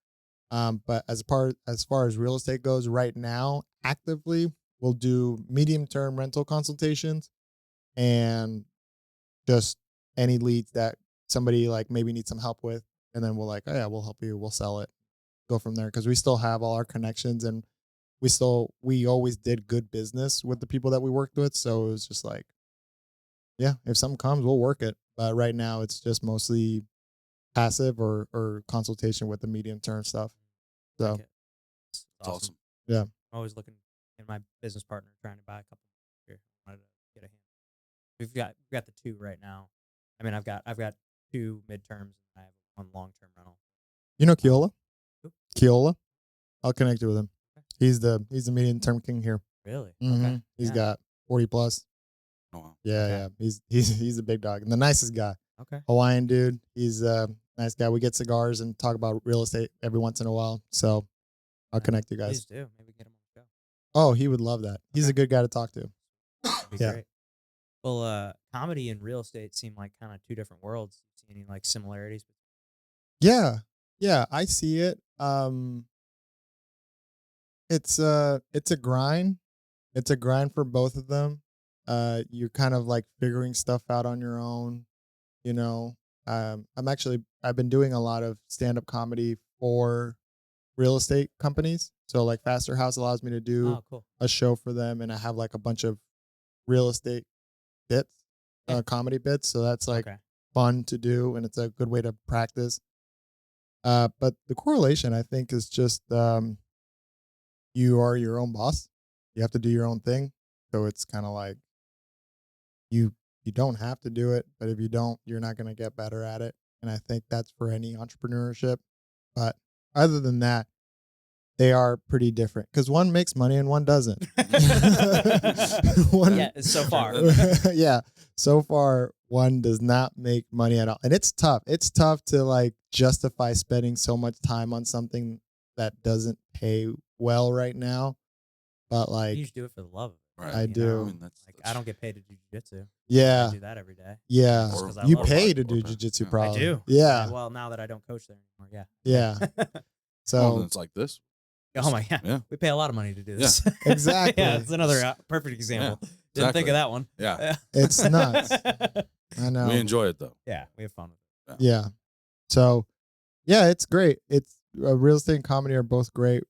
C: But as far as real estate goes right now, actively, we'll do medium term rental consultations and just any leads that somebody like maybe needs some help with. And then we'll like, oh yeah, we'll help you. We'll sell it, go from there. Cause we still have all our connections, and we always did good business with the people that we worked with. So it was just like, yeah, if something comes, we'll work it. But right now it's just mostly passive or consultation with the medium term stuff. So
A: Like it. It's
B: awesome.
C: Yeah.
A: I'm always looking in my business partner trying to buy a couple here. I wanted to get a hand. We've got the two right now. I mean, I've got 2 midterms and I have 1 long-term rental.
C: You know Keola?
A: Who?
C: Keola? I'll connect you with him. He's the medium term king here.
A: Really?
C: Mhm.
A: Okay.
C: He's
A: Yeah.
C: got 40 plus.
B: Oh, wow.
C: Yeah,
A: Okay.
C: yeah. He's a big dog and the nicest guy.
A: Okay.
C: Hawaiian dude. He's a nice guy. We get cigars and talk about real estate every once in a while. So I'll connect you guys.
A: Please do. Maybe get him on the show.
C: Oh, he would love that. He's
A: Okay.
C: a good guy to talk to.
A: That'd be
C: Yeah.
A: great. Well, comedy and real estate seem like kind of 2 different worlds. See any like similarities?
C: Yeah. Yeah, I see it. It's a grind. It's a grind for both of them. You're kind of like figuring stuff out on your own, you know. I've been doing a lot of stand-up comedy for real estate companies. So like Faster House allows me to do
A: Oh, cool.
C: a show for them, and I have like a bunch of real estate bits,
A: Yeah.
C: comedy bits. So that's like
A: Okay.
C: fun to do, and it's a good way to practice. But the correlation, I think, is just you are your own boss. You have to do your own thing. So it's kind of like you don't have to do it, but if you don't, you're not going to get better at it. And I think that's for any entrepreneurship. But other than that, they are pretty different because one makes money and one doesn't.
A: Yeah, so far.
C: Yeah, so far one does not make money at all, and it's tough. It's tough to like justify spending so much time on something that doesn't pay well right now. But like,
A: You just do it for the love of it.
B: Right.
C: I
A: you
C: do.
A: know?
B: that's
A: Like, I don't get paid to do jiu-jitsu.
C: yeah,
A: I do that every day.
C: yeah,
B: Or-
A: 'cause I
C: you
A: love
C: pay
B: it.
C: to do
B: Or-
C: jujitsu,
B: yeah.
C: probably.
A: I do.
C: Yeah,
A: Well, now that I don't coach there anymore, yeah.
C: yeah.
B: well,
C: So
B: then it's like this.
A: Oh my god.
B: Yeah.
A: We pay a lot of money to do this.
C: Exactly.
A: Yeah, it's another perfect example. Didn't think
B: exactly.
A: of that one.
B: Yeah.
C: it's nuts. I know.
B: We enjoy it though.
A: Yeah, we have fun with it.
C: Yeah. So, yeah, it's great. It's real estate and comedy are both great.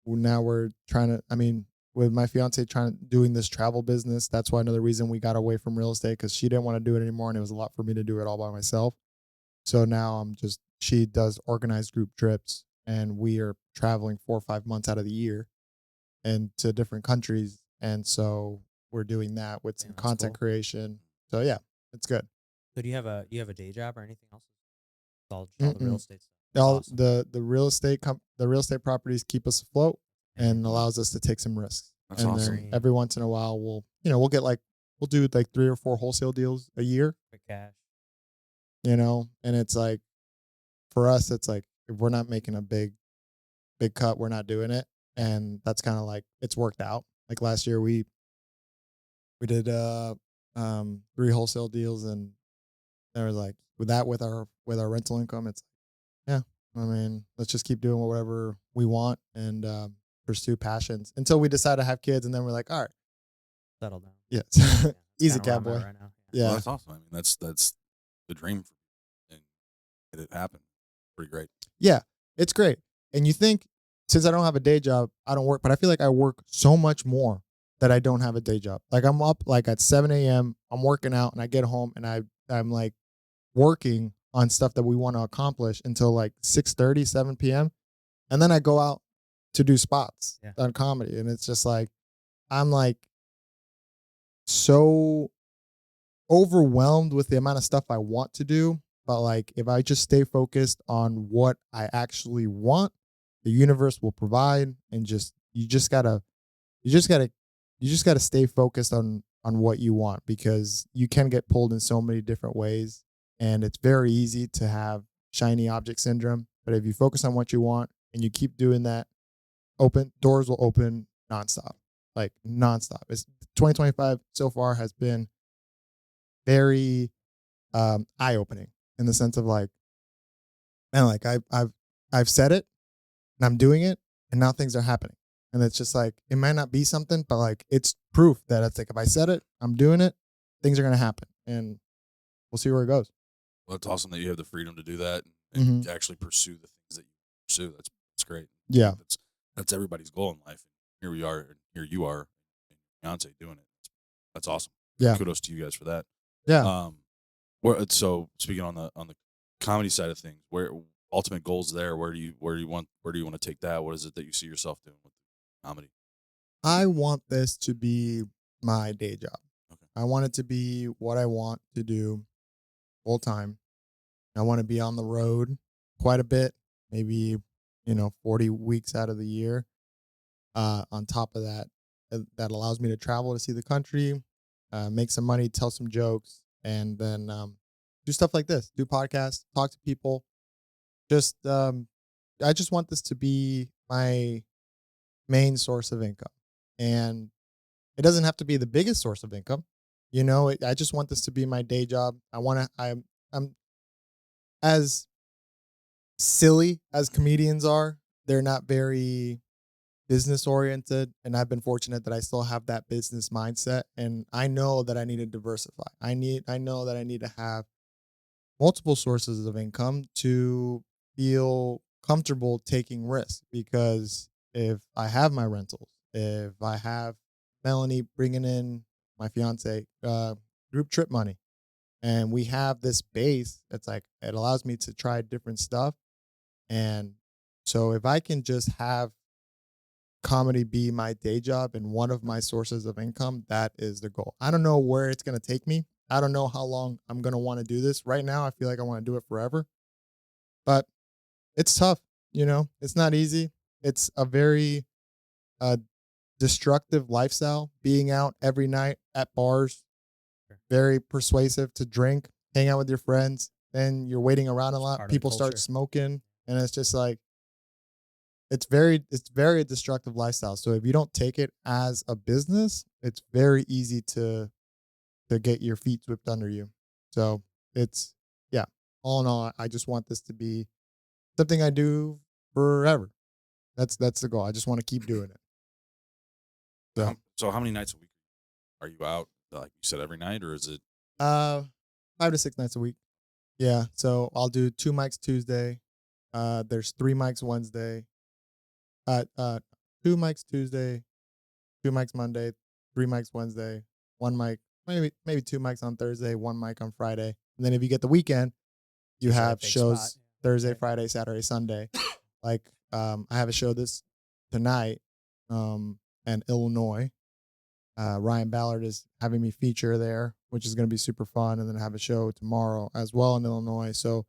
C: We're trying to. I mean, with my fiance doing this travel business, that's why another reason we got away from real estate because she didn't want to do it anymore, and it was a lot for me to do it all by myself. So now she does organized group trips, and we are traveling 4 or 5 months out of the year, and to different countries, and so we're doing that with some
A: Yeah, that's
C: content
A: cool.
C: creation. So yeah, it's good.
A: So do you have a day job or anything else? It's all the real
C: Mm-mm.
A: estate stuff. That's
C: All
A: awesome.
C: the real estate the real estate properties keep us afloat and allows us to take some risks.
B: That's
C: and
B: awesome.
C: then every once in a while we'll do like 3 or 4 wholesale deals a year,
A: Quick cash.
C: and it's like for us it's like if we're not making a big cut, we're not doing it. And that's kind of like it's worked out. Like last year, we did 3 wholesale deals, and they were like, with our rental income, it's yeah. I mean, let's just keep doing whatever we want and pursue passions until we decide to have kids, and then we're like, all right,
A: Settle down.
C: yeah,
A: Yeah,
C: easy
A: kinda where I'm at
C: cowboy.
A: right now.
C: Yeah,
B: Well, that's awesome. I mean, that's the dream, and it happened. Pretty great.
C: yeah, it's great. And you think, since I don't have a day job, I don't work, but I feel like I work so much more that I don't have a day job. Like I'm up like at 7 a.m. I'm working out, and I get home, and I'm like working on stuff that we want to accomplish until like 6:30, 7 p.m. And then I go out to do spots on comedy. And it's just like, I'm like so overwhelmed with the amount of stuff I want to do. But like, if I just stay focused on what I actually want, the universe will provide. And you just gotta stay focused on what you want, because you can get pulled in so many different ways. And it's very easy to have shiny object syndrome. But if you focus on what you want and you keep doing that, doors will open nonstop, like nonstop. It's 2025 so far has been very eye-opening in the sense of like, man, like I've said it and I'm doing it, and now things are happening. And it's just like, it might not be something, but like it's proof that it's like, if I said it, I'm doing it, things are gonna happen, and we'll see where it goes.
B: Well, it's awesome that you have the freedom to do that and actually pursue the things that you pursue. That's great.
C: Yeah.
B: That's everybody's goal in life. Here we are, and here you are, and your fiance doing it. That's awesome.
C: Yeah.
B: Kudos to you guys for that.
C: Yeah.
B: So speaking on the comedy side of things, where ultimate goals there, where do you want to take that? What is it that you see yourself doing with comedy?
C: I want this to be my day job.
B: Okay.
C: I want it to be what I want to do full time. I want to be on the road quite a bit, maybe 40 weeks out of the year. On top of that, that allows me to travel to see the country, make some money, tell some jokes, and then do stuff like this, do podcasts, talk to people. I just want this to be my main source of income, and it doesn't have to be the biggest source of income. I just want this to be my day job. I'm as silly as comedians are. They're not very business oriented, and I've been fortunate that I still have that business mindset, and I know that I need to diversify. I know that I need to have multiple sources of income to feel comfortable taking risks, because if I have my rentals, if I have Melanie bringing in, my fiance, group trip money, and we have this base, it's like, it allows me to try different stuff. And so if I can just have comedy be my day job and one of my sources of income, that is the goal. I don't know where it's going to take me. I don't know how long I'm going to want to do this. Right now, I feel like I want to do it forever. But it's tough, it's not easy. It's a very destructive lifestyle, being out every night at bars, very persuasive to drink, hang out with your friends. Then you're waiting around a lot. People start smoking, and it's just like, it's very destructive lifestyle. So if you don't take it as a business, it's very easy to get your feet swept under you. So it's, yeah, all in all, I just want this to be something I do forever. That's the goal. I just want to keep doing it.
B: So how many nights a week are you out? Like you said, every night, or is it
C: 5 to 6 nights a week? Yeah. So I'll do 2 mics Tuesday. There's 3 mics Wednesday. 2 mics Tuesday, 2 mics Monday, 3 mics Wednesday, 1 mic, maybe 2 mics on Thursday, 1 mic on Friday. And then if you get the weekend, you have shows Thursday, Friday, Saturday, Sunday. Like I have a show tonight in Illinois. Ryan Ballard is having me feature there, which is going to be super fun. And then I have a show tomorrow as well in Illinois. So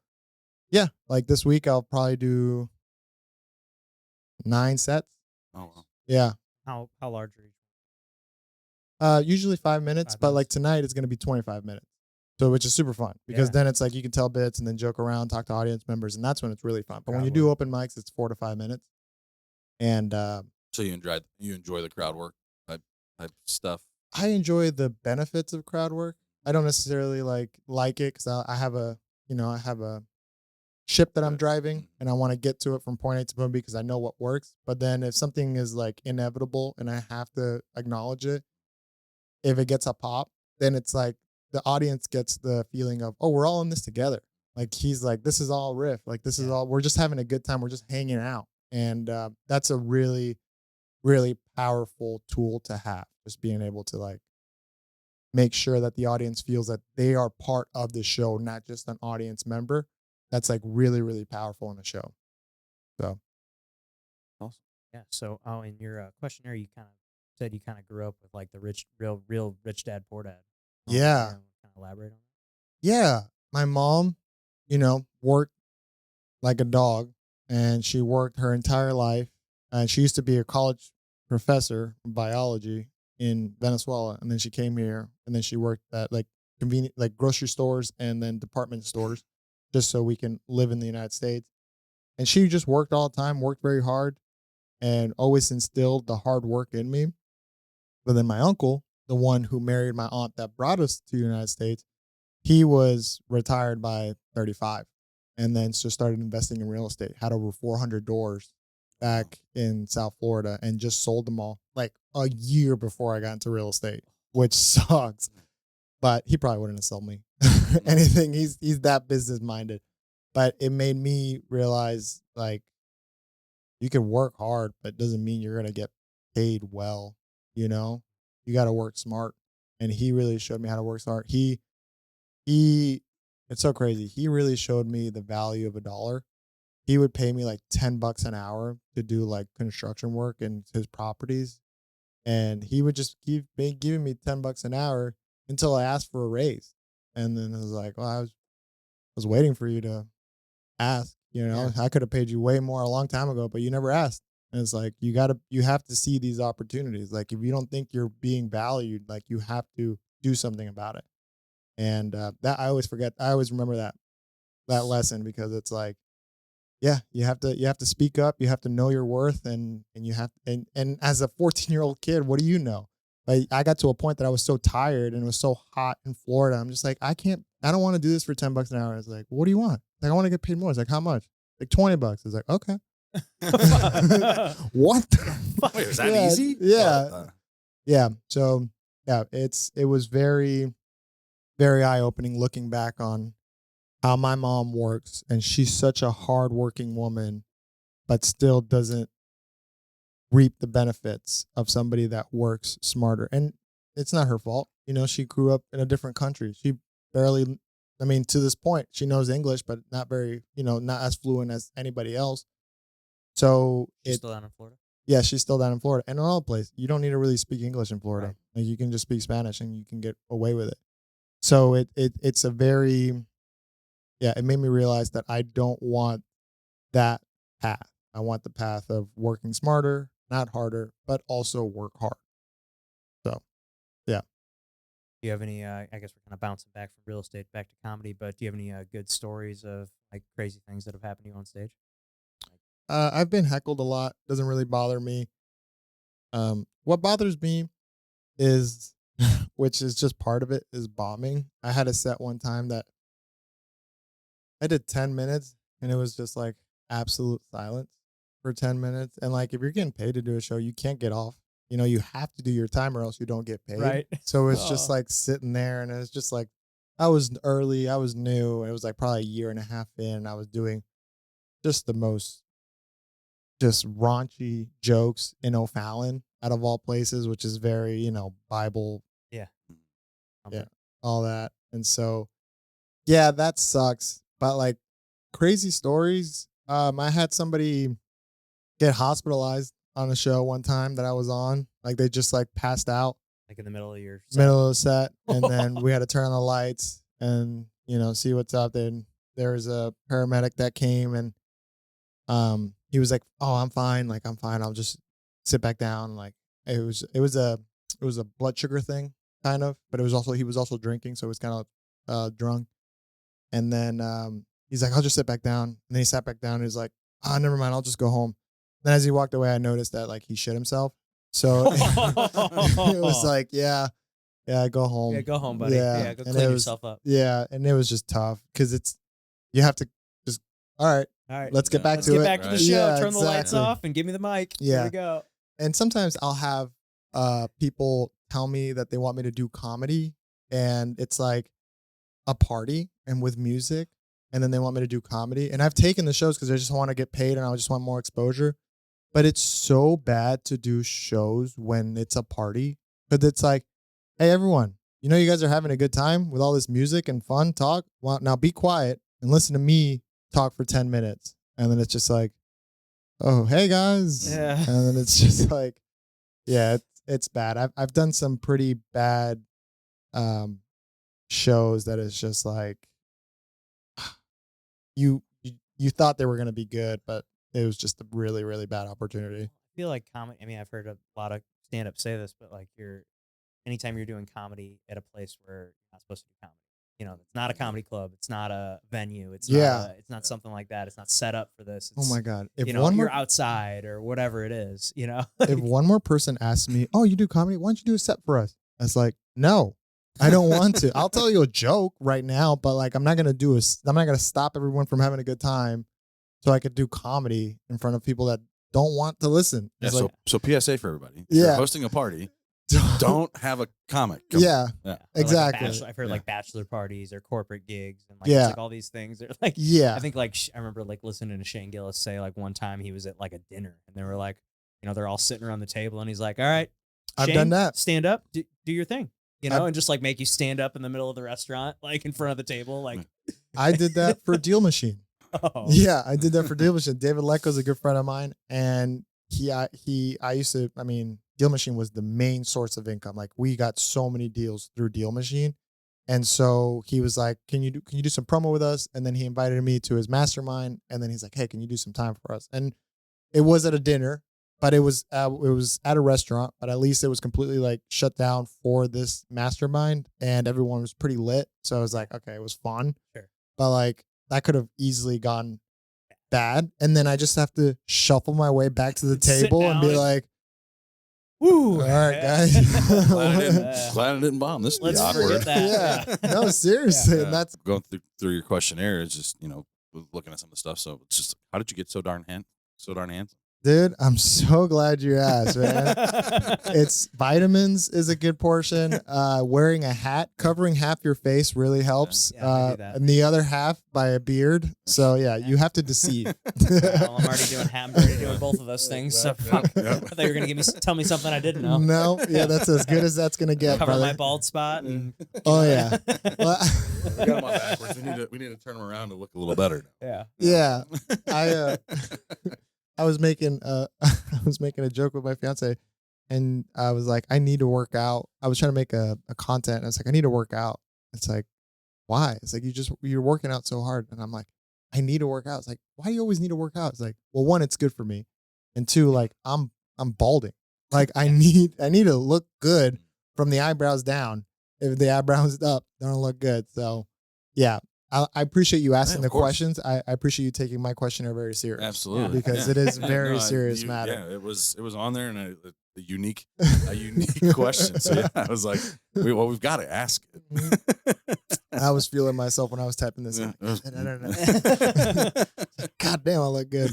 C: yeah, like this week I'll probably do 9 sets.
B: Oh, wow.
C: Yeah.
A: How large are each?
C: Usually 5 minutes, but like tonight it's going to be 25 minutes. So, which is super fun, because then it's like you can tell bits and then joke around, talk to audience members, and that's when it's really fun. But when you do open mics, it's 4 to 5 minutes. And
B: so you enjoy the crowd work. type stuff?
C: I enjoy the benefits of crowd work. I don't necessarily like it because I have a ship that I'm driving and I want to get to it from point A to point B because I know what works. But then if something is like inevitable and I have to acknowledge it, if it gets a pop, then it's like the audience gets the feeling of, oh, we're all in this together. Like he's like, this is all riff. Like this is all, we're just having a good time. We're just hanging out. And that's a really, really powerful tool to have. Just being able to like make sure that the audience feels that they are part of the show, not just an audience member. That's like really, really powerful in a show. So
A: awesome. Yeah. So, in your questionnaire, you kind of said you kind of grew up with like the real rich dad, poor dad.
C: yeah.
A: Kind of elaborate on
C: Yeah. My mom, worked like a dog and she worked her entire life. And she used to be a college professor of biology in Venezuela. And then she came here and then she worked at like convenient, like grocery stores and then department stores just so we can live in the United States. And she just worked all the time, worked very hard and always instilled the hard work in me. But then my uncle, the one who married my aunt that brought us to the United States, he was retired by 35 and then just started investing in real estate, had over 400 doors back in South Florida and just sold them all like a year before I got into real estate, which sucks. But he probably wouldn't have sold me anything. He's that business minded. But it made me realize like you can work hard, but it doesn't mean you're going to get paid well. You got to work smart. And he really showed me how to work smart. He it's so crazy. He really showed me the value of a dollar. He would pay me like $10 an hour to do like construction work in his properties. And he would just keep giving me $10 an hour until I asked for a raise. And then I was like, well, I was waiting for you to ask, I could have paid you way more a long time ago, but you never asked. And it's like, you have to see these opportunities. Like if you don't think you're being valued, like you have to do something about it. And that I always forget. I always remember that lesson because it's like, yeah, you have to speak up. You have to know your worth, and you have and as a 14-year-old kid, what do you know? Like I got to a point that I was so tired and it was so hot in Florida. I'm just like, I don't want to do this for $10 an hour. It's like, what do you want? Like I want to get paid more. It's like, how much? Like $20. It's like, okay. What?
B: Wait, was that easy?
C: Yeah. Yeah. So yeah, it was very, very eye-opening looking back on how my mom works, and she's such a hard-working woman, but still doesn't reap the benefits of somebody that works smarter. And it's not her fault. She grew up in a different country. She barely, to this point, she knows English, but not very, not as fluent as anybody else. So
A: she's still down in Florida?
C: Yeah, she's still down in Florida. And in all places, you don't need to really speak English in Florida.
A: Right.
C: Like you can just speak Spanish and you can get away with it. So it's a very, it made me realize that I don't want that path. I want the path of working smarter, not harder, but also work hard. So, yeah.
A: Do you have any, I guess we're kind of bouncing back from real estate back to comedy, but do you have any good stories of like crazy things that have happened to you on stage?
C: I've been heckled a lot. Doesn't really bother me. What bothers me is, which is just part of it, is bombing. I had a set one time that I did 10 minutes and it was just like absolute silence for 10 minutes. And like, if you're getting paid to do a show, you can't get off. You have to do your time or else you don't get paid.
A: Right.
C: So it's just like sitting there and it's just like, I was early, I was new. It was like probably a year and a half in. I was doing just the most just raunchy jokes in O'Fallon out of all places, which is very, Bible.
A: Yeah.
C: Yeah. All that. And so, yeah, that sucks. But like crazy stories. I had somebody get hospitalized on a show one time that I was on. Like they just like passed out.
A: Like in the middle of your set.
C: Middle of the set. And then we had to turn on the lights and, see what's up. Then there was a paramedic that came and he was like, oh, I'm fine. Like, I'm fine. I'll just sit back down. Like it was a blood sugar thing kind of, but he was also drinking. So it was kind of drunk. And then he's like, I'll just sit back down. And then he sat back down and he's like, never mind. I'll just go home. Then as he walked away, I noticed that like he shit himself. So it was like, yeah, go home.
A: Yeah, go home, buddy.
C: Yeah,
A: Yeah, go
C: and
A: clean
C: it was-
A: yourself up.
C: Yeah, and it was just tough because you have to just, all right,
A: All right,
C: let's get back
A: let's
C: to
A: get
C: it.
A: back to the
B: Right.
A: show.
C: Yeah,
A: Turn the lights
C: exactly.
A: off and give me the mic.
C: Yeah.
A: There we go.
C: And sometimes I'll have people tell me that they want me to do comedy, and it's like a party and with music, and then they want me to do comedy. And I've taken the shows because I just want to get paid and I just want more exposure. But it's so bad to do shows when it's a party, because it's like, hey, everyone, you know, you guys are having a good time with all this music and fun talk. Well, now be quiet and listen to me talk for 10 minutes. And then it's just like, oh, hey guys.
A: Yeah.
C: And then it's just like, yeah, it's bad. I've done some pretty bad shows that it's just like, you thought they were going to be good, but it was just a really, really bad opportunity.
A: I feel like comedy. I mean, I've heard a lot of stand-up say this, but like anytime you're doing comedy at a place where you're not supposed to do comedy, you know, it's not a comedy club, it's not a venue, it's not something like that. It's not set up for this. It's,
C: Oh my God. If
A: you know,
C: one
A: you're
C: more,
A: outside or whatever it is, you know.
C: if one more person asked me, oh, you do comedy? Why don't you do a set for us? I was like, no, I don't want to. I'll tell you a joke right now, but like, I'm not going to stop everyone from having a good time so I could do comedy in front of people that don't want to listen.
B: Yeah,
C: It's like,
B: so PSA for everybody. If
C: Yeah.
B: you're hosting a party, don't have a comic.
C: yeah,
A: Or like
C: exactly.
A: I've heard
B: Yeah.
A: like bachelor parties or corporate gigs and like,
C: Yeah.
A: it's like all these things. They're like,
C: yeah.
A: I think like I remember like listening to Shane Gillis say like one time he was at like a dinner and they were like, you know, they're all sitting around the table and he's like, all right,
C: I've
A: Shane,
C: done that.
A: Stand up, do your thing, you know,
C: I've-
A: and just like make you stand up in the middle of the restaurant, like in front of the table, like.
C: I did that for Deal Machine.
A: Oh.
C: Yeah, I did that for Deal Machine. David Lecko's a good friend of mine, and I used to. I mean, Deal Machine was the main source of income. Like, we got so many deals through Deal Machine, and so he was like, "Can you do some promo with us?" And then he invited me to his mastermind, and then he's like, "Hey, can you do some time for us?" And it was at a dinner, but it was at a restaurant, but at least it was completely like shut down for this mastermind, and everyone was pretty lit. So I was like, okay, it was fun,
A: Sure.
C: but like, that could have easily gone bad. And then I just have to shuffle my way back to the
A: Sit
C: table and be
A: down.
C: like,
A: Woo!
C: all right, guys.
B: Glad I didn't bomb. This would be
A: Let's
B: awkward.
A: forget that.
C: Yeah. No, seriously.
B: Yeah.
C: And that's,
B: Going through your questionnaire is just, you know, looking at some of the stuff. So it's just, how did you get so darn handsome?
C: dude, I'm so glad you asked, man. It's vitamins is a good portion. Wearing a hat, covering half your face really helps.
A: Yeah, I do that.
C: And the other half by a beard. So yeah, you have to deceive.
A: Well, I'm already doing both of those things. So fuck. I thought you were gonna tell me something I didn't know.
C: No, yeah, that's as good as that's gonna get,
A: Cover
C: brother.
A: my bald spot. And,
C: Oh yeah. Well,
B: We got them on backwards. We need to turn them around to look a little better.
A: yeah.
C: yeah. I was making a joke with my fiance, and I was like, I need to work out. I was trying to make a content, and I was like, I need to work out. It's like, why? It's like, you're working out so hard, and I'm like, I need to work out. It's like, why do you always need to work out? It's like, well, one, it's good for me, and two, like, I'm balding. Like, I need to look good from the eyebrows down. If the eyebrows up, they don't look good. So, yeah. I appreciate you asking the
B: of course.
C: questions. I appreciate you taking my questionnaire very serious.
B: Absolutely,
C: Because it is very serious matter.
B: Yeah, it was on there, and a unique question. So yeah, I was like, we've got to ask it.
C: I was feeling myself when I was typing this.
B: Yeah.
C: God damn, I look good.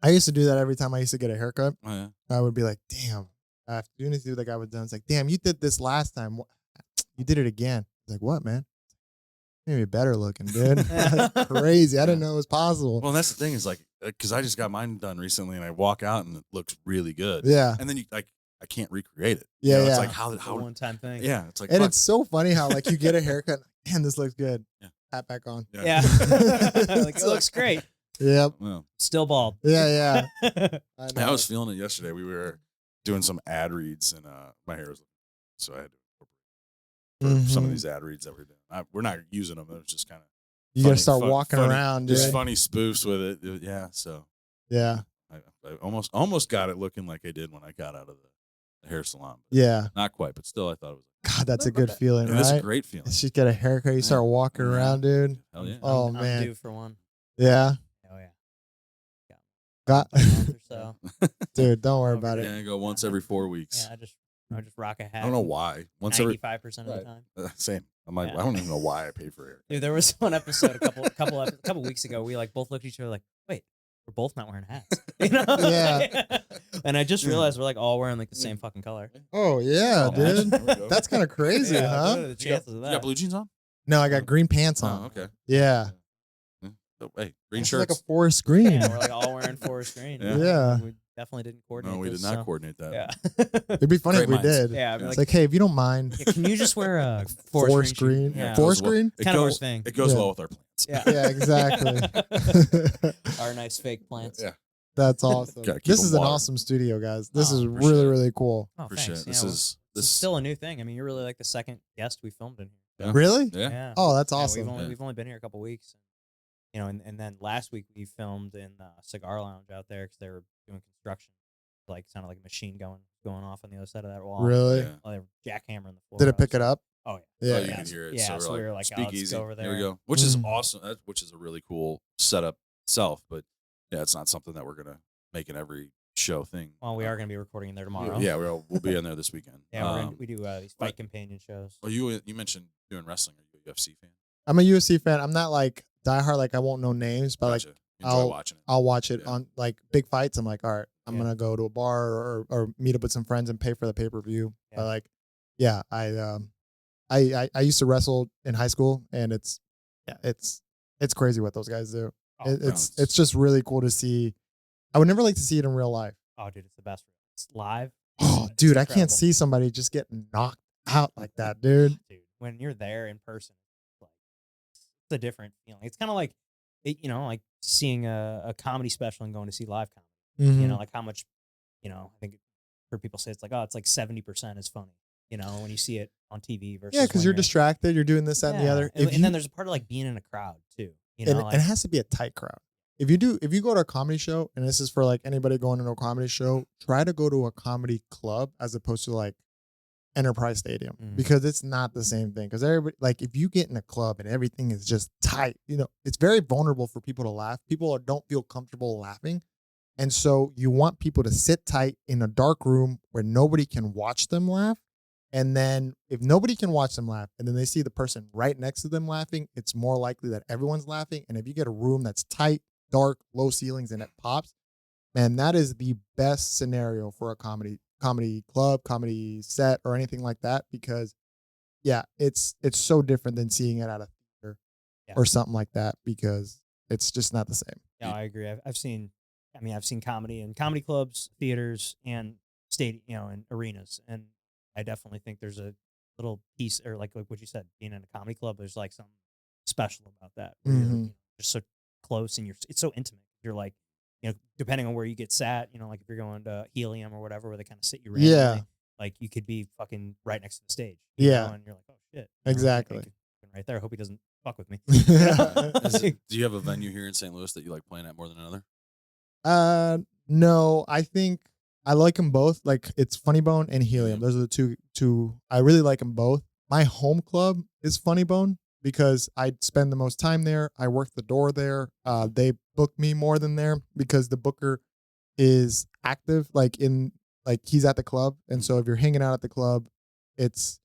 C: I used to do that every time I used to get a haircut.
B: Oh, yeah.
C: I would be like, damn. As soon as the guy was done, it's like, damn, you did this last time. You did it again. It's like, what, man? Maybe better looking, dude. That's crazy. I didn't know it was possible.
B: Well, that's the thing is like, because I just got mine done recently, and I walk out and it looks really good.
C: Yeah.
B: And then I can't recrecreate it.
C: Yeah,
B: You know, It's
C: yeah.
B: like how
A: It's a one-time thing.
B: yeah. It's like
C: And
B: fuck.
C: it's so funny how like you get a haircut, man, this looks good.
B: Yeah.
C: Hat back on.
A: Yeah. Like, it looks great.
C: Yep.
B: Well,
A: Still bald.
C: Yeah, yeah.
B: I was feeling it yesterday. We were doing some ad reads, and my hair was, so I had to incorporate for some of
C: Mhm.
B: these ad reads that we're doing. We're not using them. It was just kind of
C: You gotta start walking
B: funny,
C: around, dude.
B: just funny spoofs with it. Yeah, so
C: Yeah.
B: I almost got it looking like I did when I got out of the hair salon.
C: Yeah.
B: Not quite, but still, I thought it was.
C: God, that's a good feeling,
B: It is a
C: right?
B: great feeling.
C: It's just get a haircut, you start walking
B: Yeah.
C: around, dude.
B: Hell yeah.
C: Oh
A: I'm
C: man.
A: due for one.
C: Yeah.
A: Oh yeah.
C: got
A: a month or so.
C: dude. Don't worry
A: Over
C: about
A: there.
C: it.
B: Yeah, I go once every 4 weeks.
A: Yeah, I just rock a hat.
B: I don't know why. Once every
A: 95% of the
B: Right.
A: time.
B: Same. I'm like,
A: Yeah.
B: I don't even know why I pay for hair.
A: Dude, there was one episode a couple weeks ago. We like both looked at each other like, wait, we're both not wearing hats. You know?
C: Yeah.
A: And I just realized we're like all wearing like the same fucking color.
C: Oh yeah,
B: Oh, man.
C: dude.
B: There we go.
C: That's kind of crazy,
A: Yeah,
C: huh?
A: what are the chances of
B: You
A: that?
B: got blue jeans on?
C: No, I got green pants on.
B: Oh, okay.
C: Yeah.
B: So, hey, green
C: It's
B: shirts.
C: like a forest green.
A: Yeah, we're like all wearing forest green.
B: Yeah.
C: Yeah.
A: We definitely didn't coordinate.
B: No, we did
A: this,
B: not
A: so-
B: coordinate that.
A: Yeah.
C: It'd be funny
B: Great
C: if we
B: minds.
C: did.
A: Yeah, I'd be
C: It's
A: like,
C: like, hey, if you don't mind,
A: yeah, can you just wear a
C: forest green.
A: Yeah.
C: Forest
B: Goes well-
C: green?
B: It
A: Kind of our
B: goes,
A: thing.
B: it goes
C: Yeah.
B: well with our plants.
A: Yeah.
C: Yeah, exactly.
A: Our nice fake plants.
B: Yeah.
C: That's awesome.
B: Gotta keep
C: This
B: them
C: is an
B: watered.
C: awesome studio, guys. This
A: Oh,
C: is
B: appreciate
C: really,
B: it.
C: really cool.
A: Oh,
B: Appreciate
A: thanks.
B: it. This
A: Yeah, well,
B: is
A: this is still a new thing. I mean, you're really like the second guest we filmed in here.
B: Yeah.
C: Really?
B: Yeah.
C: Oh, that's
A: Yeah,
C: awesome.
A: We've only been here a couple weeks. You know, and then last week we filmed in the cigar lounge out there because they were doing construction. Like sounded like a machine going off on the other side of that wall.
C: Really?
B: Yeah.
A: While they were jackhammering the floor.
C: Did it pick it up?
A: Oh yeah.
C: Yeah.
B: Oh, you
A: Yeah.
B: can hear it.
A: Yeah,
B: so
A: we
B: we're
A: were like, oh,
B: speak
A: let's
B: easy.
A: go over
B: There we
A: there.
B: go. Which is
C: Mm.
B: awesome. Which is a really cool setup itself. But yeah, it's not something that we're gonna make in every show thing.
A: Well, we are going to be recording in there tomorrow.
B: Yeah, we'll be in there this weekend.
A: Yeah, we do these fight
B: but-
A: companion shows.
B: Oh, you mentioned doing wrestling. Are you a UFC fan?
C: I'm a UFC fan. I'm not like diehard, like I won't know names, but like
B: Gotcha. Enjoy watching it.
C: I'll watch it
B: Yeah.
C: on like big fights. I'm like, all right, I'm
A: Yeah.
C: gonna go to a bar or meet up with some friends and pay for the pay per view.
A: Yeah.
C: But like, yeah, I used to wrestle in high school, and it's crazy what those guys do.
A: Oh,
C: It's just really cool to see. I would never like to see it in real life.
A: Oh, dude, it's the best. It's live.
C: Oh,
A: It's
C: dude, I can't
A: incredible.
C: see somebody just get knocked out like that, dude.
A: Dude, when you're there in person, it's like it's a different feeling. It's kind of like, like seeing a comedy special and going to see live comedy.
C: Mhm.
A: You know, like how much, I think for people say it's like, oh, it's like 70% is funny. You know, when you see it on TV versus
C: Yeah, because
A: when
C: you're distracted. You're doing this, that, and the other.
A: And then there's a part of like being in a crowd too. You know,
C: and
A: like,
C: it has to be a tight crowd. If you go to a comedy show, and this is for like anybody going to a comedy show, try to go to a comedy club as opposed to like Enterprise Stadium,
A: Mhm.
C: because it's not the same thing. Because everybody, like, if you get in a club and everything is just tight, it's very vulnerable for people to laugh. People don't feel comfortable laughing, and so you want people to sit tight in a dark room where nobody can watch them laugh. And then if nobody can watch them laugh and then they see the person right next to them laughing, it's more likely that everyone's laughing. And if you get a room that's tight, dark, low ceilings, and it pops, man, that is the best scenario for a comedy club, comedy set, or anything like that. Because yeah, it's so different than seeing it at a theater or something like that, because it's just not the same.
A: Yeah, I agree. I've seen comedy in comedy clubs, theaters, and and arenas, and I definitely think there's a little piece, or like what you said, being in a comedy club, there's like something special about that. Where you're just so close, and it's so intimate. You're like, depending on where you get sat, like if you're going to Helium or whatever, where they kind of sit you randomly,
C: Yeah.
A: like you could be fucking right next to the stage.
C: Yeah.
A: And you're like, oh shit,
C: Exactly.
A: I could be right there. I hope he doesn't fuck with me.
B: Do you have a venue here in St. Louis that you like playing at more than another?
C: No, I think I like them both. Like, it's Funny Bone and Helium. Those are the two. I really like them both. My home club is Funny Bone because I spend the most time there. I work the door there. They book me more than there because the booker is active, like he's at the club. And so if you're hanging out at the club, it's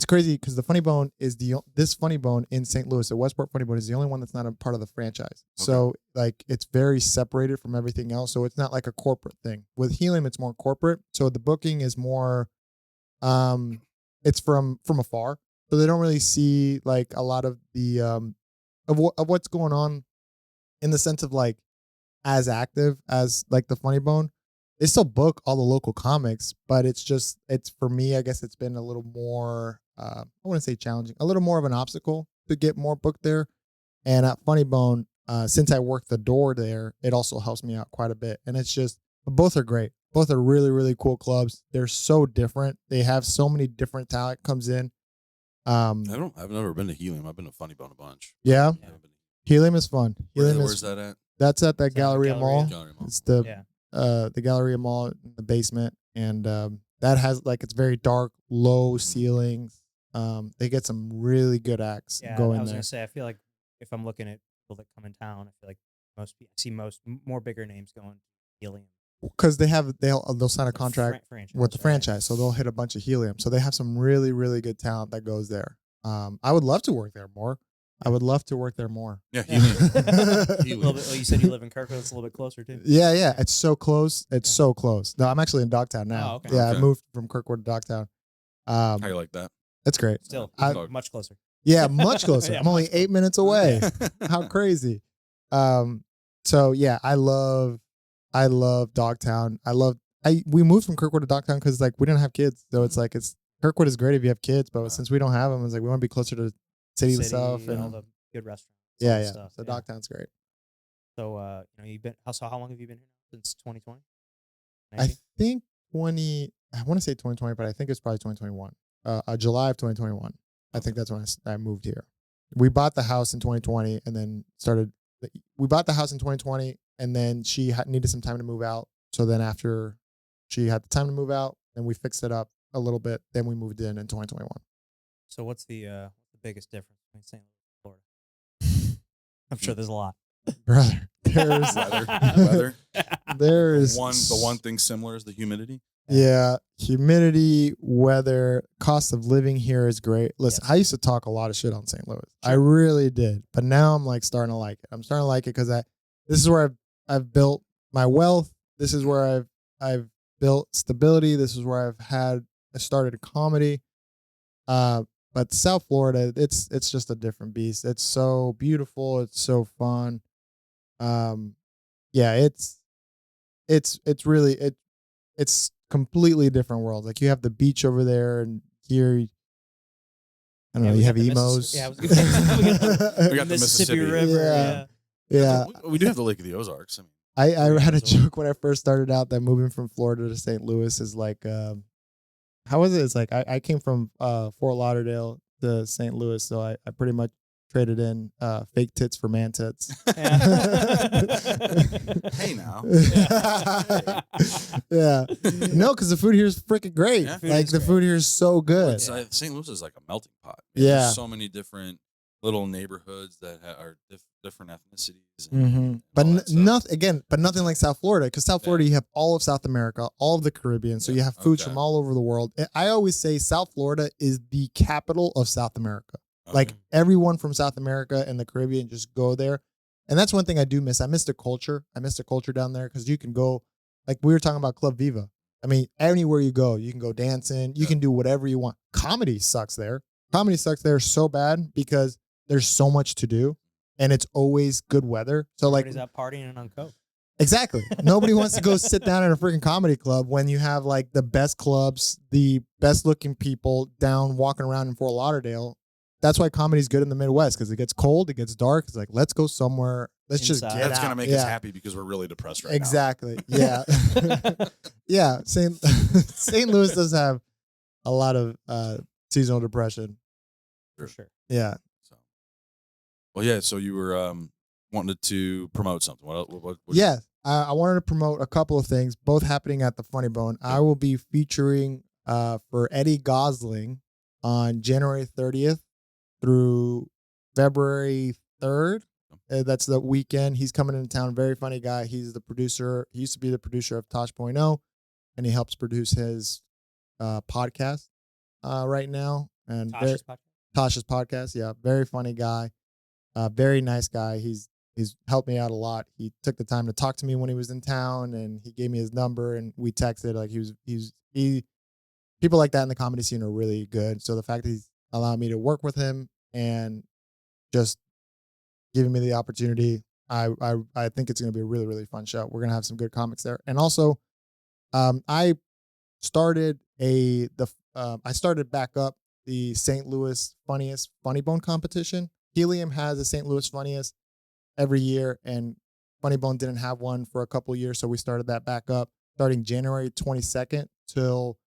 C: crazy because the Funny Bone is this Funny Bone in St. Louis, the Westport Funny Bone, is the only one that's not a part of the franchise.
B: Okay.
C: So like it's very separated from everything else. So it's not like a corporate thing. With Helium, it's more corporate. So the booking is more, it's from afar. So they don't really see like a lot of the of what's going on in the sense of like as active as like the Funny Bone. They still book all the local comics, but it's for me, I guess it's been a little more, I wouldn't say challenging, a little more of an obstacle to get more booked there. And at Funny Bone, since I work the door there, it also helps me out quite a bit. And it's just, both are great. Both are really, really cool clubs. They're so different. They have so many different talent comes in.
B: I've never been to Helium. I've been to Funny Bone a bunch.
C: Yeah.
B: I haven't been to-
C: Helium is fun. Helium
B: Where's that at?
C: That's at that
A: It's at the
C: Galleria Mall.
B: Gallery Mall.
C: It's
A: Yeah.
C: the Galleria Mall in the basement, and that has like, it's very dark, low ceilings. They get some really good acts
A: Yeah,
C: going
A: I was
C: there.
A: gonna say, I feel like if I'm looking at people that come in town, I feel like I see more bigger names going Helium.
C: Because they'll sign a contract with the franchise, so they'll hit a bunch of Helium. So they have some really, really good talent that goes there. I would love to work there more. I would love to work there more.
B: Yeah, Helium.
A: Helium. You said you live in Kirkwood. It's a little bit closer too.
C: Yeah. It's so close. It's so close. No, I'm actually in Dogtown now.
A: Oh, okay.
C: Yeah,
B: Okay.
C: I moved from Kirkwood to Dogtown.
B: How you like that?
C: It's great.
A: Still, much closer.
C: Yeah, much closer.
A: Yeah,
C: I'm only
A: much
C: 8 minutes away. How crazy. So yeah, I love Dogtown. We moved from Kirkwood to Dogtown because like we didn't have kids. So it's like Kirkwood is great if you have kids, but since we don't have them, it's like we want to be closer to city stuff and
A: all the good restaurants.
C: yeah.
A: Stuff.
C: So Dogtown's great.
A: So you've been how long have you been here now? Since 2020?
C: I think I want to say 2020, but I think it's probably 2021. July of 2021. I think that's when I moved here. We bought the house in 2020 and then we bought the house in 2020 and then she needed some time to move out. So then after she had the time to move out, then we fixed it up a little bit. Then we moved in 2021.
A: So what's the biggest difference between St. Louis and Florida? I'm sure there's a lot.
C: Brother, there's
B: Weather.
C: There's
B: The one thing similar is the humidity.
C: Yeah, humidity, weather, cost of living here is great. Listen,
A: Yes.
C: I used to talk a lot of shit on St. Louis. I really did, but now I'm like starting to like it. I'm starting to like it because this is where I've built my wealth. This is where I've built stability. This is where I started a comedy. But South Florida, it's just a different beast. It's so beautiful. It's so fun. Yeah, it's completely different worlds. Like you have the beach over there, and here, I don't know. You have emos.
A: Yeah, I was gonna say,
B: We got the Mississippi
A: River.
C: Yeah.
B: We do have the Lake of the Ozarks. I mean,
C: I had a joke when I first started out that moving from Florida to St. Louis is like, how was it? It's like I came from Fort Lauderdale to St. Louis, so I pretty much traded in fake tits for man tits.
B: hey now.
C: Yeah. No, because the food here is freaking great.
B: Yeah,
C: like the food here is so good.
B: St. Louis is like a melting pot.
C: Yeah.
B: There's so many different little neighborhoods that are different ethnicities.
C: But nothing like South Florida, because South Florida, you have all of South America, all of the Caribbean. So you have foods from all over the world. I always say South Florida is the capital of South America. Okay. Like everyone from South America and the Caribbean just go there. And that's one thing I do miss. I miss the culture. I miss the culture down there because you can go, like we were talking about Club Viva. I mean, anywhere you go, you can go dancing. You can do whatever you want. Comedy sucks there. Comedy sucks there so bad because there's so much to do. And it's always good weather. So
A: Everybody's
C: like
A: out partying and on coke.
C: Exactly. Nobody wants to go sit down at a freaking comedy club when you have like the best clubs, the best looking people down walking around in Fort Lauderdale. That's why comedy's good in the Midwest, because it gets cold, it gets dark. It's like, let's go somewhere. Let's just get
B: That's
C: out.
B: going to make us happy because we're really depressed right
C: now. Yeah. Yeah. St. Louis does have a lot of seasonal depression.
A: For sure.
C: Yeah.
B: Well, yeah. So you were wanted to promote something. What
C: yeah. I wanted to promote a couple of things, both happening at the Funny Bone. I will be featuring for Eddie Gosling on January 30th through February 3rd. That's the weekend. He's coming into town. Very funny guy. He's the producer. He used to be the producer of Tosh.0, and he helps produce his podcast right now. And Tosh's podcast. Yeah, very funny guy. Very nice guy. He's helped me out a lot. He took the time to talk to me when he was in town, and he gave me his number, and we texted. Like people like that in the comedy scene are really good. So the fact that he's allowed me to work with him and just giving me the opportunity, I think it's going to be a really, really fun show. We're going to have some good comics there. And also, I started back up the St. Louis Funniest Funny Bone competition. Helium has a St. Louis Funniest every year, and Funny Bone didn't have one for a couple of years, so we started that back up starting January 22nd till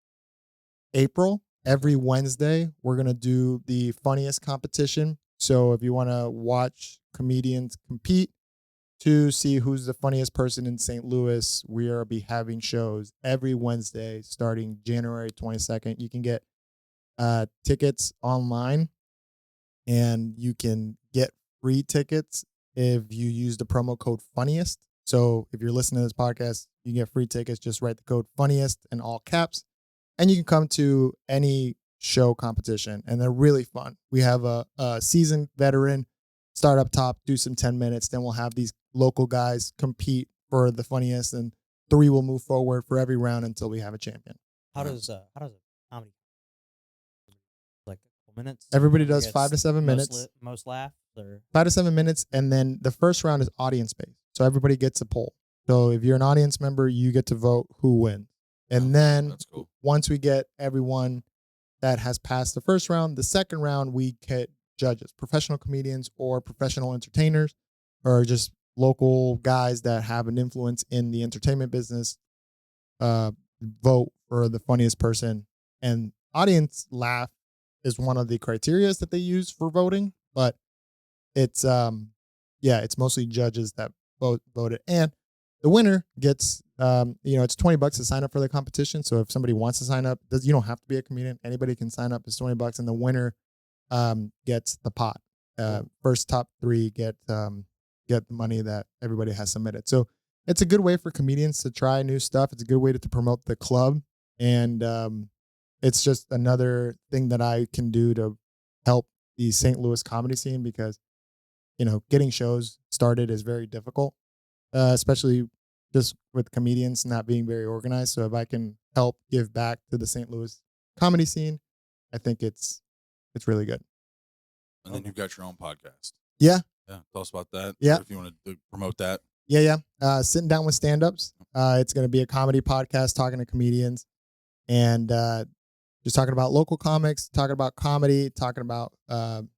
C: April. Every Wednesday, we're going to do the funniest competition. So if you want to watch comedians compete to see who's the funniest person in St. Louis, we are be having shows every Wednesday starting January 22nd. You can get tickets online, and you can get free tickets if you use the promo code funniest. So if you're listening to this podcast, you get free tickets. Just write the code funniest in all caps, and you can come to any show competition, and they're really fun. We have a seasoned veteran start up top, do some 10 minutes. Then we'll have these local guys compete for the funniest, and 3 will move forward for every round until we have a champion.
D: How does a comedy like a couple minutes?
C: Everybody
D: Whoever
C: does
D: gets
C: 5 to 7 minutes.
D: Most laugh or
C: 5 to 7 minutes, and then the first round is audience based. So everybody gets a poll. So if you're an audience member, you get to vote who wins. And then
B: That's cool.
C: once we get everyone that has passed the first round, the second round we get judges, professional comedians or professional entertainers, or just local guys that have an influence in the entertainment business. Vote for the funniest person, and audience laugh is one of the criterias that they use for voting, but it's it's mostly judges that voted, and the winner gets it's $20 to sign up for the competition. So if somebody wants to sign up, you don't have to be a comedian, anybody can sign up. It's $20, and the winner gets the pot. First top 3 get the money that everybody has submitted. So it's a good way for comedians to try new stuff. It's a good way to promote the club, and it's just another thing that I can do to help the St. Louis comedy scene, because getting shows started is very difficult, especially just with comedians not being very organized. So if I can help give back to the St. Louis comedy scene, I think it's really good.
B: And then you've got your own podcast.
C: Yeah.
B: Yeah. Tell us about that.
C: Yeah.
B: If you want to promote that.
C: Yeah. Sitting down with stand-ups. It's going to be a comedy podcast talking to comedians, and just talking about local comics, talking about comedy, talking about some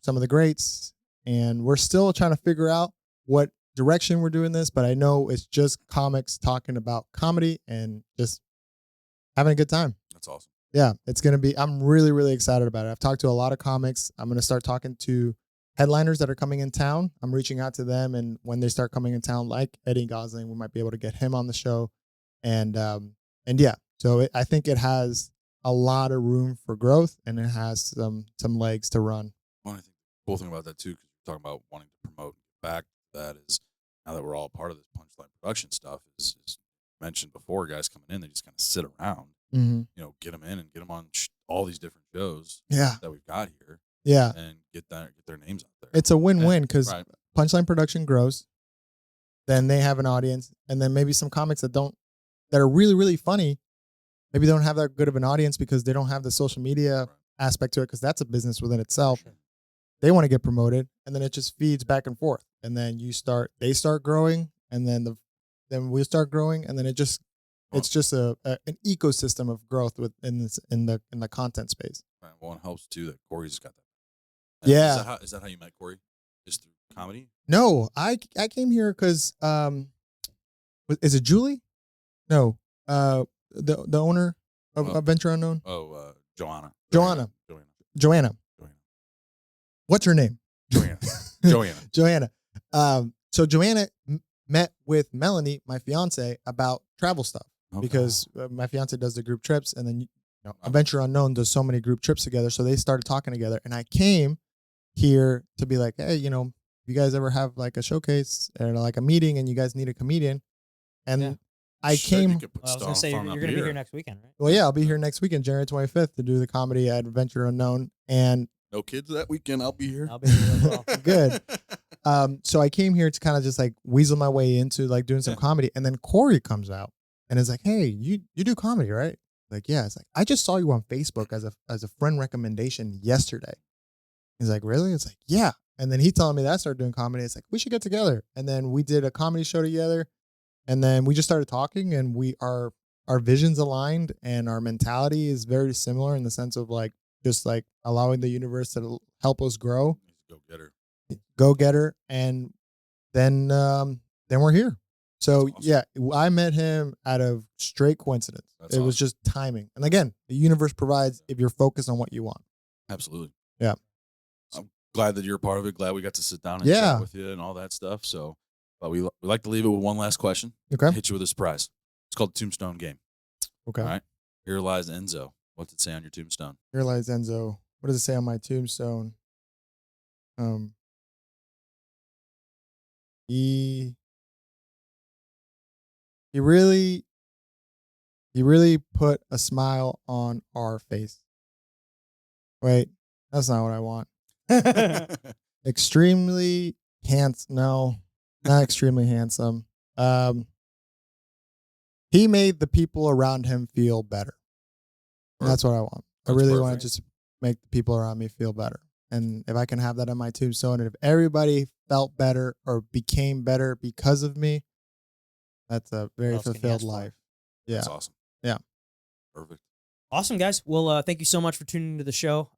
C: of the greats. And we're still trying to figure out what direction we're doing this, but I know it's just comics talking about comedy and just having a good time.
B: That's awesome.
C: Yeah, it's going to be, I'm really, really excited about it. I've talked to a lot of comics. I'm going to start talking to headliners that are coming in town. I'm reaching out to them, and when they start coming in town, like Eddie Gosling, we might be able to get him on the show. And yeah, so I think it has a lot of room for growth, and it has some legs to run.
B: Well, I think the cool thing about that too, because you're talking about wanting to promote and get back to that, is now that we're all part of this Punchline production stuff, is mentioned before, guys coming in, they just kind of sit around, get them in and get them on all these different shows that we've got here.
C: Yeah.
B: And get their names out there.
C: It's a win-win, because
B: right.
C: Punchline production grows, then they have an audience, and then maybe some comics that are really, really funny, maybe they don't have that good of an audience because they don't have the social media aspect to it, because that's a business within itself.
D: Sure.
C: They want to get promoted, and then it just feeds back and forth. And then they start growing, and then we start growing, and then it's just an ecosystem of growth in the content space.
B: Right. Well, it helps too that Corey's got that.
C: Yeah.
B: Is that how you met Corey? Just through comedy?
C: No, I came here because is it Julie? No, the owner of Venture Unknown.
B: Oh, Joanna.
C: Joanna. What's her name?
B: Joanna.
C: So Joanna met with Melanie, my fiance, about travel stuff, because my fiance does the group trips, and then Venture Unknown does so many group trips together. So they started talking together, and I came here to be like, hey, if you guys ever have like a showcase or like a meeting and you guys need a comedian, and I came.
D: I was going to say you're going to be here next weekend, right?
C: Well, yeah, I'll be here next weekend, January 25th, to do the comedy at Venture Unknown, and
B: no kids that weekend. I'll be here.
D: I'll be here as well.
C: Good. So I came here to kind of just like weasel my way into like doing some comedy, and then Corey comes out and is like, "Hey, you do comedy, right?" Like, yeah. It's like, I just saw you on Facebook as a friend recommendation yesterday. He's like, really? It's like, yeah. And then he telling me that I started doing comedy. It's like, we should get together. And then we did a comedy show together, and then we just started talking, and our visions aligned, and our mentality is very similar in the sense of like just like allowing the universe to help us grow. Go getter. And then we're here. So awesome. Yeah, I met him out of straight coincidence. It was just timing. And again, the universe provides if you're focused on what you want.
B: Absolutely.
C: Yeah.
B: I'm glad that you're a part of it. Glad we got to sit down and chat with you and all that stuff. So, but we like to leave it with one last question.
C: Okay.
B: Hit you with a surprise. It's called the Tombstone Game.
C: Okay.
B: All right. Here lies Enzo. What's it say on your tombstone?
C: Here lies Enzo. What does it say on my tombstone? He he really put a smile on our face. Wait, that's not what I want. Extremely handsome. No, not extremely handsome. He made the people around him feel better. And that's what I want. I
B: That's
C: really want to
B: perfect.
C: just make the people around me feel better. And if I can have that on my tombstone, and if everybody felt better or became better because of me, that's a very
D: else can you
C: fulfilled
D: ask for?
C: life. Yeah.
B: That's awesome.
C: Yeah.
B: Perfect.
D: Awesome, guys. Well, thank you so much for tuning into the show.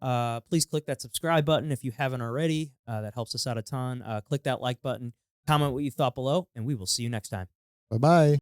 D: Please click that subscribe button if you haven't already. That helps us out a ton. Click that like button. Comment what you thought below, and we will see you next time.
C: Bye-bye.